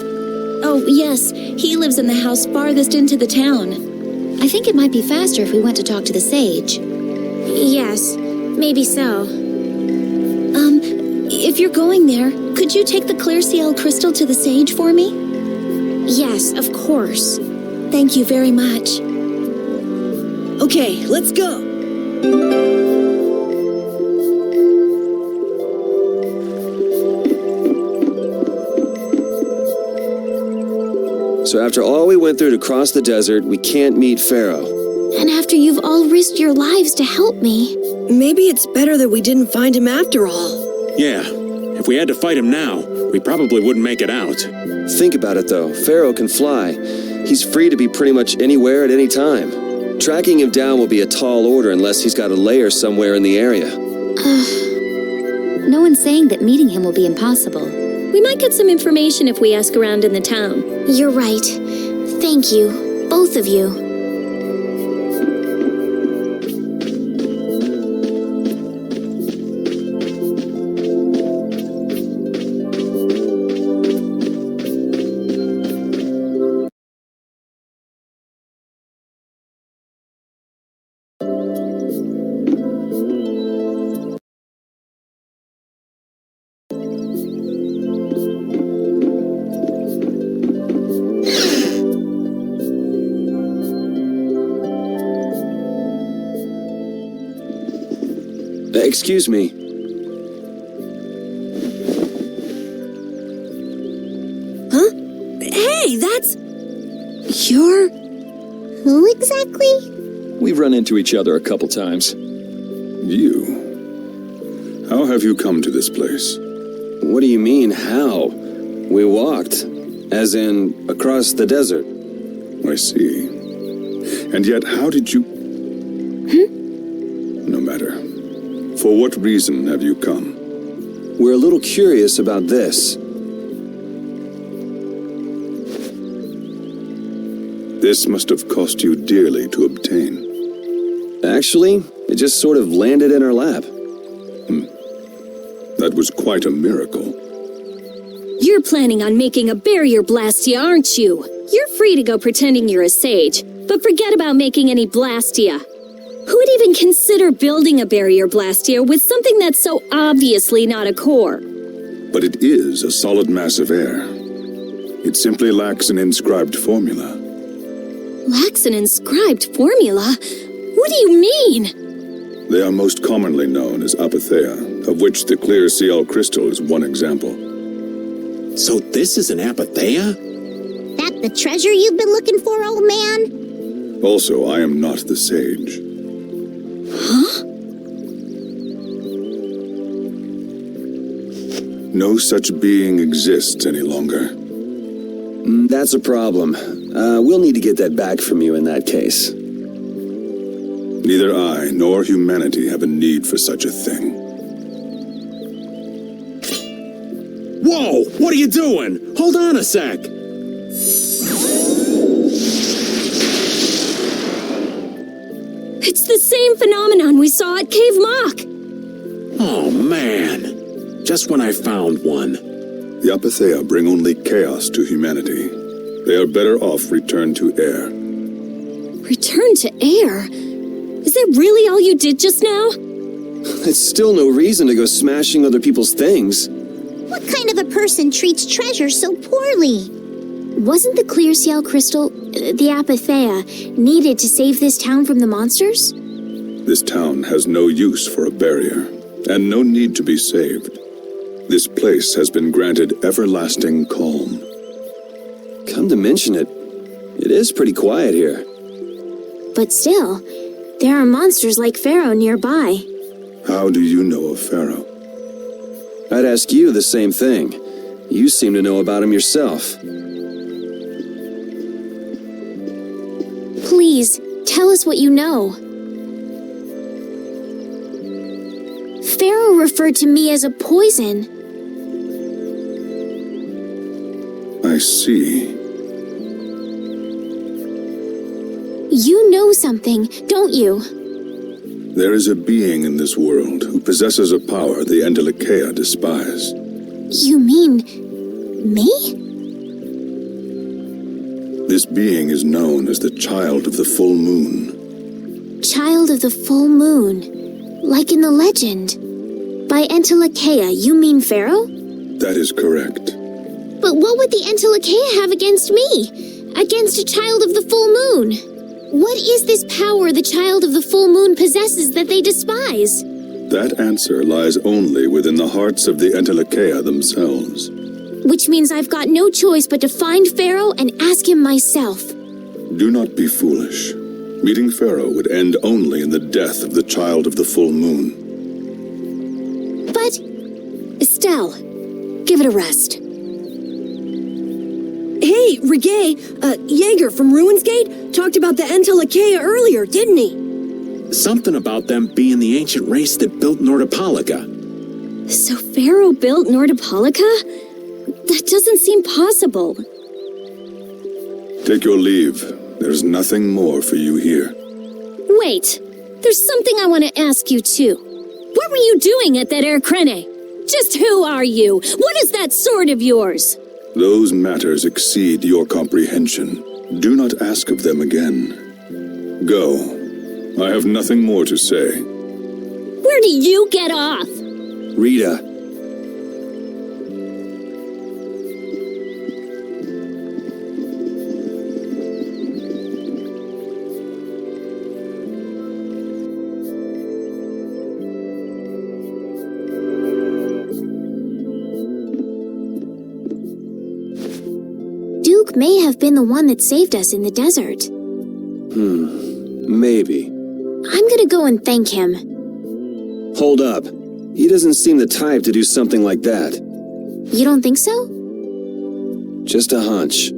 Oh, yes. He lives in the house farthest into the town. I think it might be faster if we went to talk to the Sage. Yes, maybe so. If you're going there, could you take the clear CL crystal to the Sage for me? Yes, of course. Thank you very much. Okay, let's go. So after all we went through to cross the desert, we can't meet Pharaoh. And after you've all risked your lives to help me. Maybe it's better that we didn't find him after all. Yeah, if we had to fight him now, we probably wouldn't make it out. Think about it though, Pharaoh can fly. He's free to be pretty much anywhere at any time. Tracking him down will be a tall order unless he's got a lair somewhere in the area. No one's saying that meeting him will be impossible. We might get some information if we ask around in the town. You're right. Thank you, both of you. Excuse me. Huh? Hey, that's... You're... Who exactly? We've run into each other a couple times. You? How have you come to this place? What do you mean, how? We walked. As in, across the desert. I see. And yet, how did you... No matter. For what reason have you come? We're a little curious about this. This must have cost you dearly to obtain. Actually, it just sort of landed in our lap. That was quite a miracle. You're planning on making a barrier Blastia, aren't you? You're free to go pretending you're a sage, but forget about making any Blastia. Who would even consider building a barrier Blastia with something that's so obviously not a core? But it is a solid mass of air. It simply lacks an inscribed formula. Lacks an inscribed formula? What do you mean? They are most commonly known as apatheia, of which the clear CL crystal is one example. So this is an apatheia? That the treasure you've been looking for, old man? Also, I am not the sage. Huh? No such being exists any longer. That's a problem. We'll need to get that back from you in that case. Neither I nor humanity have a need for such a thing. Whoa! What are you doing? Hold on a sec! It's the same phenomenon we saw at Cave Mock! Oh, man. Just when I found one. The apatheia bring only chaos to humanity. They are better off returned to air. Return to air? Is that really all you did just now? it's still no reason to go smashing other people's things. What kind of a person treats treasure so poorly? Wasn't the clear seal crystal, the apatheia, needed to save this town from the monsters? This town has no use for a barrier, and no need to be saved. This place has been granted everlasting calm. Come to mention it, it is pretty quiet here. But still, there are monsters like Pharaoh nearby. How do you know of Pharaoh? I'd ask you the same thing. You seem to know about him yourself. Please, tell us what you know. Pharaoh referred to me as a poison. I see. You know something, don't you? There is a being in this world who possesses a power the Entelikeia despise. You mean... me? This being is known as the Child of the Full Moon. Child of the Full Moon. Like in the legend. By Entelikeia, you mean Pharaoh? That is correct. But what would the Entelikeia have against me? Against a Child of the Full Moon? What is this power the Child of the Full Moon possesses that they despise? That answer lies only within the hearts of the Entelikeia themselves. Which means I've got no choice but to find Pharaoh and ask him myself. Do not be foolish. Meeting Pharaoh would end only in the death of the Child of the Full Moon. But... Estelle, give it a rest. Hey, Reggae, Jaeger from Ruinsgate talked about the Entelikeia earlier, didn't he? Something about them being the ancient race that built Nordopolica. So Pharaoh built Nordopolica? That doesn't seem possible. Take your leave. There's nothing more for you here. Wait, there's something I want to ask you too. What were you doing at that Air Krene? Just who are you? What is that sword of yours? Those matters exceed your comprehension. Do not ask of them again. Go. I have nothing more to say. Where do you get off? Rita. Duke may have been the one that saved us in the desert. Maybe. I'm gonna go and thank him. Hold up. He doesn't seem the type to do something like that. You don't think so? Just a hunch.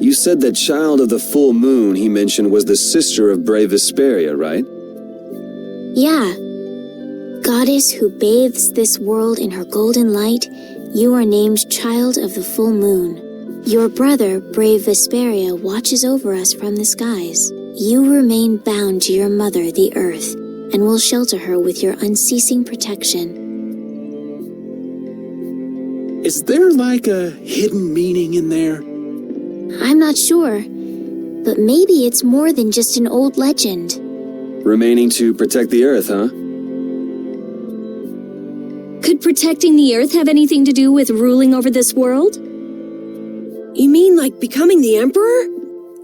You said that Child of the Full Moon he mentioned was the sister of brave Vesperia, right? Yeah. Goddess who bathes this world in her golden light, you are named Child of the Full Moon. Your brother, brave Vesperia, watches over us from the skies. You remain bound to your mother, the earth, and will shelter her with your unceasing protection. Is there like a hidden meaning in there? I'm not sure, but maybe it's more than just an old legend. Remaining to protect the Earth, huh? Could protecting the Earth have anything to do with ruling over this world? You mean like becoming the Emperor?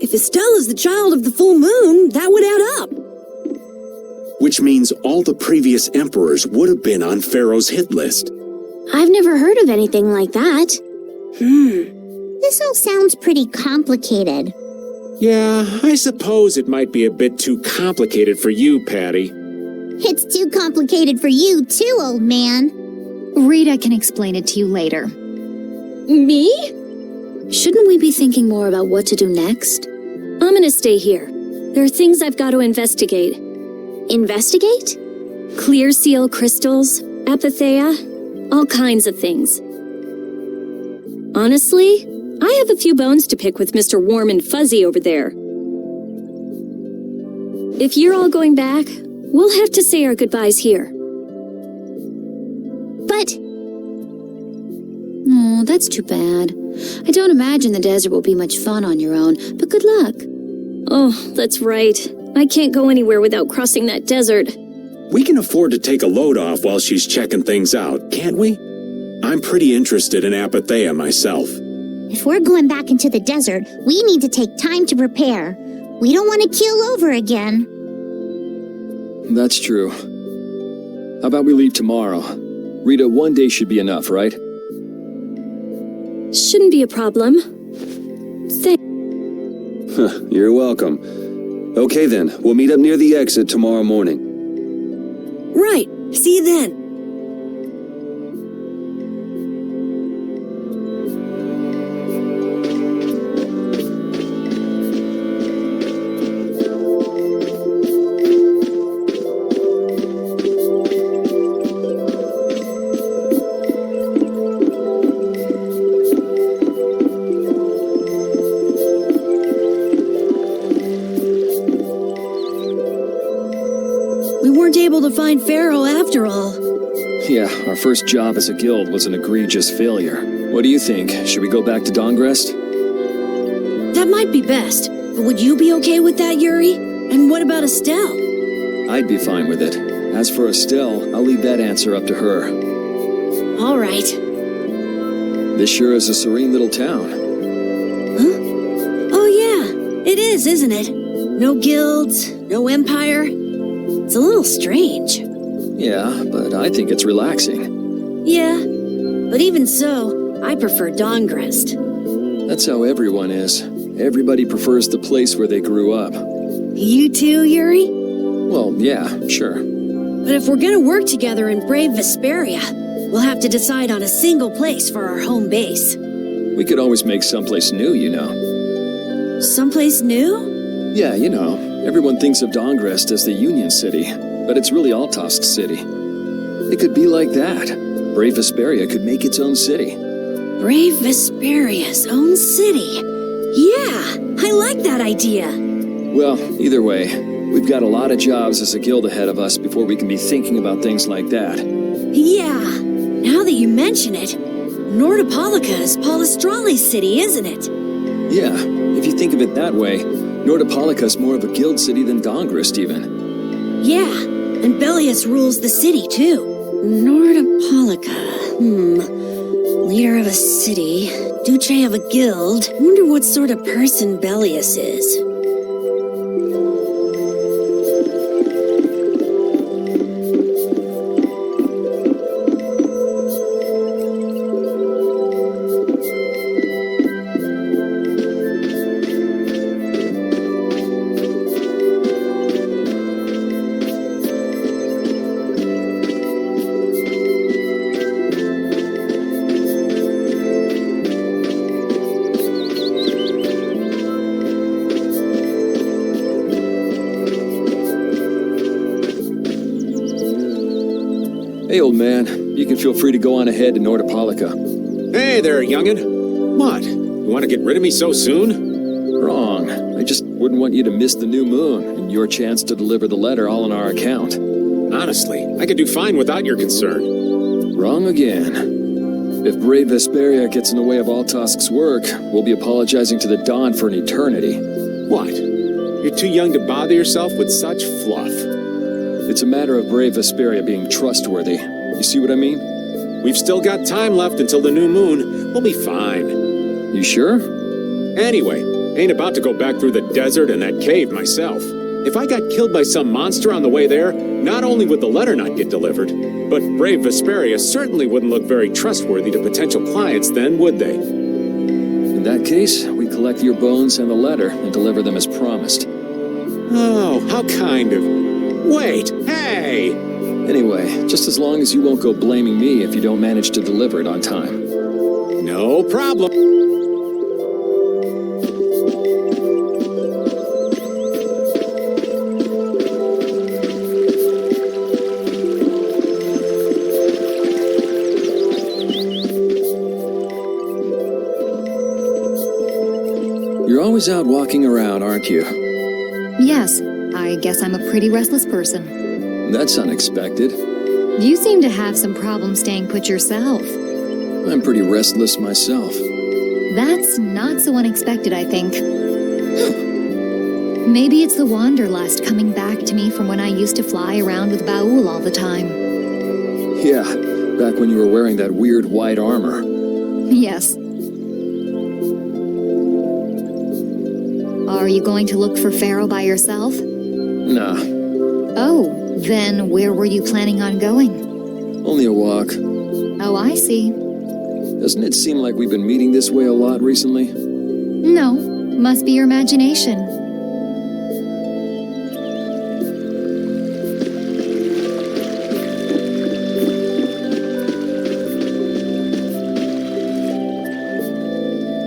If Estelle is the Child of the Full Moon, that would add up. Which means all the previous emperors would have been on Pharaoh's hit list. I've never heard of anything like that. This all sounds pretty complicated. Yeah, I suppose it might be a bit too complicated for you, Patty. It's too complicated for you too, old man. Rita can explain it to you later. Me? Shouldn't we be thinking more about what to do next? I'm gonna stay here. There are things I've got to investigate. Investigate? Clear seal crystals, apatheia, all kinds of things. Honestly, I have a few bones to pick with Mr. Warm and Fuzzy over there. If you're all going back, we'll have to say our goodbyes here. But... Oh, that's too bad. I don't imagine the desert will be much fun on your own, but good luck. Oh, that's right. I can't go anywhere without crossing that desert. We can afford to take a load off while she's checking things out, can't we? I'm pretty interested in Apathea myself. If we're going back into the desert, we need to take time to prepare. We don't want to keel over again. That's true. How about we leave tomorrow? Rita, 1 day should be enough, right? Shouldn't be a problem. You're welcome. Okay then, we'll meet up near the exit tomorrow morning. Right. See you then. Able to find Pharaoh after all. Yeah, our first job as a guild was an egregious failure. What do you think? Should we go back to Dongrest? That might be best, but would you be okay with that, Yuri? And what about Estelle? I'd be fine with it. As for Estelle, I'll leave that answer up to her. All right. This sure is a serene little town. Huh? Oh yeah, it is, isn't it? No guilds, no empire. It's a little strange. Yeah, but I think it's relaxing. Yeah, but even so, I prefer Dongrest. That's how everyone is. Everybody prefers the place where they grew up. You too, Yuri? Well, yeah, sure. But if we're gonna work together in brave Vesperia, we'll have to decide on a single place for our home base. We could always make someplace new, you know. Someplace new? Yeah, you know. Everyone thinks of Dongrest as the Union City, but it's really Altosk City. It could be like that. Brave Vesperia could make its own city. Brave Vesperia's own city? Yeah, I like that idea. Well, either way, we've got a lot of jobs as a guild ahead of us before we can be thinking about things like that. Yeah, now that you mention it, Nordopolica is Polistrali's city, isn't it? Yeah, if you think of it that way, Nordopolica's more of a guild city than Dongrest, even. Yeah, and Bellius rules the city, too. Nordopolica, leader of a city, Duce of a guild. Wonder what sort of person Bellius is. Hey, old man, you can feel free to go on ahead to Nordopolica. Hey there, youngin'. What? You want to get rid of me so soon? Wrong. I just wouldn't want you to miss the new moon and your chance to deliver the letter all on our account. Honestly, I could do fine without your concern. Wrong again. If brave Vesperia gets in the way of Altosk's work, we'll be apologizing to the Dawn for an eternity. What? You're too young to bother yourself with such fluff. It's a matter of brave Vesperia being trustworthy. You see what I mean? We've still got time left until the new moon. We'll be fine. You sure? Anyway, ain't about to go back through the desert and that cave myself. If I got killed by some monster on the way there, not only would the letter not get delivered, but brave Vesperia certainly wouldn't look very trustworthy to potential clients then, would they? In that case, we collect your bones and the letter and deliver them as promised. Oh, how kind of... Wait, hey! Anyway, just as long as you won't go blaming me if you don't manage to deliver it on time. No problem. You're always out walking around, aren't you? Yes, I guess I'm a pretty restless person. That's unexpected. You seem to have some problems staying put yourself. I'm pretty restless myself. That's not so unexpected, I think. Maybe it's the wanderlust coming back to me from when I used to fly around with Baul all the time. Yeah, back when you were wearing that weird white armor. Yes. Are you going to look for Pharaoh by yourself? Nah, Oh, then where were you planning on going? only a walk. Oh, I see. Doesn't it seem like we've been meeting this way a lot recently? No, must be your imagination.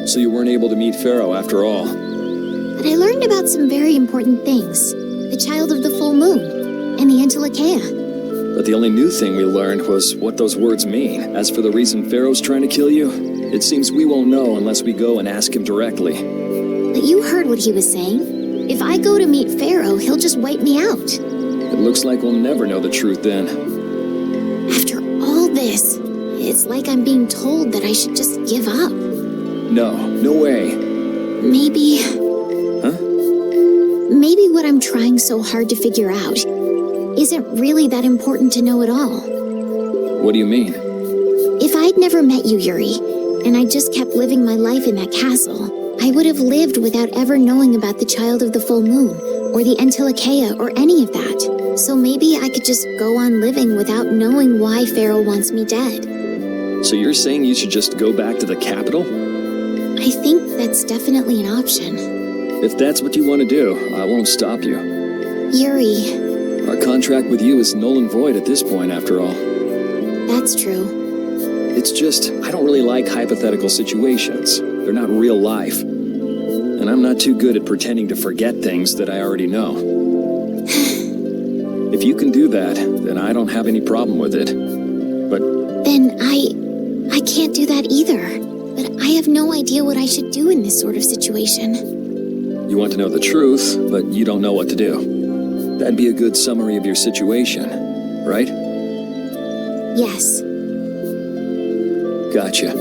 So you weren't able to meet Pharaoh after all. But I learned about some very important things. The child of the full moon, and the Antilocheia. But the only new thing we learned was what those words mean. As for the reason Pharaoh's trying to kill you, it seems we won't know unless we go and ask him directly. But you heard what he was saying. If I go to meet Pharaoh, he'll just wipe me out. It looks like we'll never know the truth then. After all this, it's like I'm being told that I should just give up. No way. Maybe... Huh? Maybe what I'm trying so hard to figure out isn't really that important to know at all. What do you mean? If I'd never met you, Yuri, and I just kept living my life in that castle, I would have lived without ever knowing about the child of the full moon, or the Antilocheia, or any of that. So maybe I could just go on living without knowing why Pharaoh wants me dead. So you're saying you should just go back to the capital? I think that's definitely an option. If that's what you want to do, I won't stop you. Yuri, Our contract with you is null and void at this point, after all. that's true. It's just, I don't really like hypothetical situations. They're not real life. And I'm not too good at pretending to forget things that I already know. If you can do that, then I don't have any problem with it. But Then I can't do that either. But I have no idea what I should do in this sort of situation. you want to know the truth, but you don't know what to do. That'd be a good summary of your situation, right? Yes. Gotcha.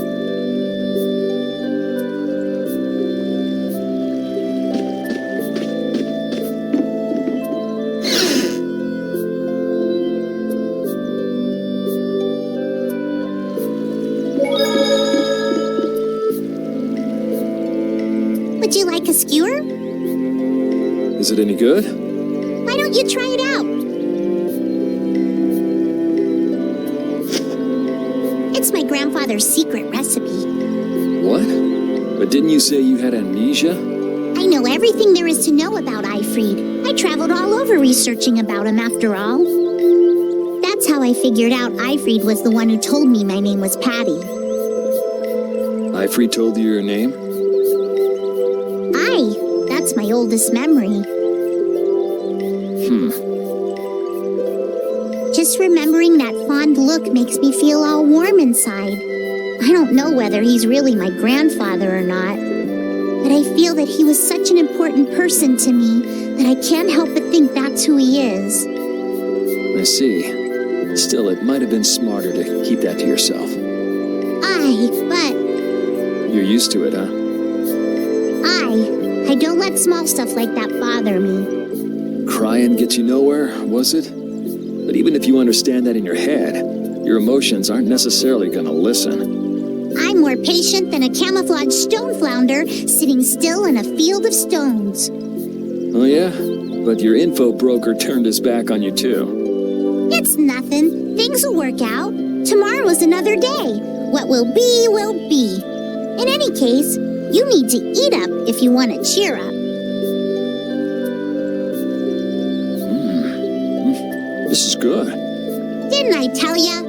Would you like a skewer? Is it any good? Why don't you try it out? It's my grandfather's secret recipe. What? But didn't you say you had amnesia? I know everything there is to know about Ifrid. I traveled all over researching about him after all. That's how I figured out Ifrid was the one who told me my name was Patty. Ifrid told you your name? That's my oldest memory. Just remembering that fond look makes me feel all warm inside. I don't know whether he's really my grandfather or not, but I feel that he was such an important person to me that I can't help but think that's who he is. I see. Still, it might have been smarter to keep that to yourself. But You're used to it, huh? I don't let small stuff like that bother me. Crying gets you nowhere, was it? But even if you understand that in your head, your emotions aren't necessarily gonna listen. I'm more patient than a camouflaged stone flounder sitting still in a field of stones. Oh yeah? But your info broker turned his back on you too. It's nothing. Things will work out. Tomorrow is another day. What will be, will be. In any case, you need to eat up if you want to cheer up. This is good. Didn't I tell ya?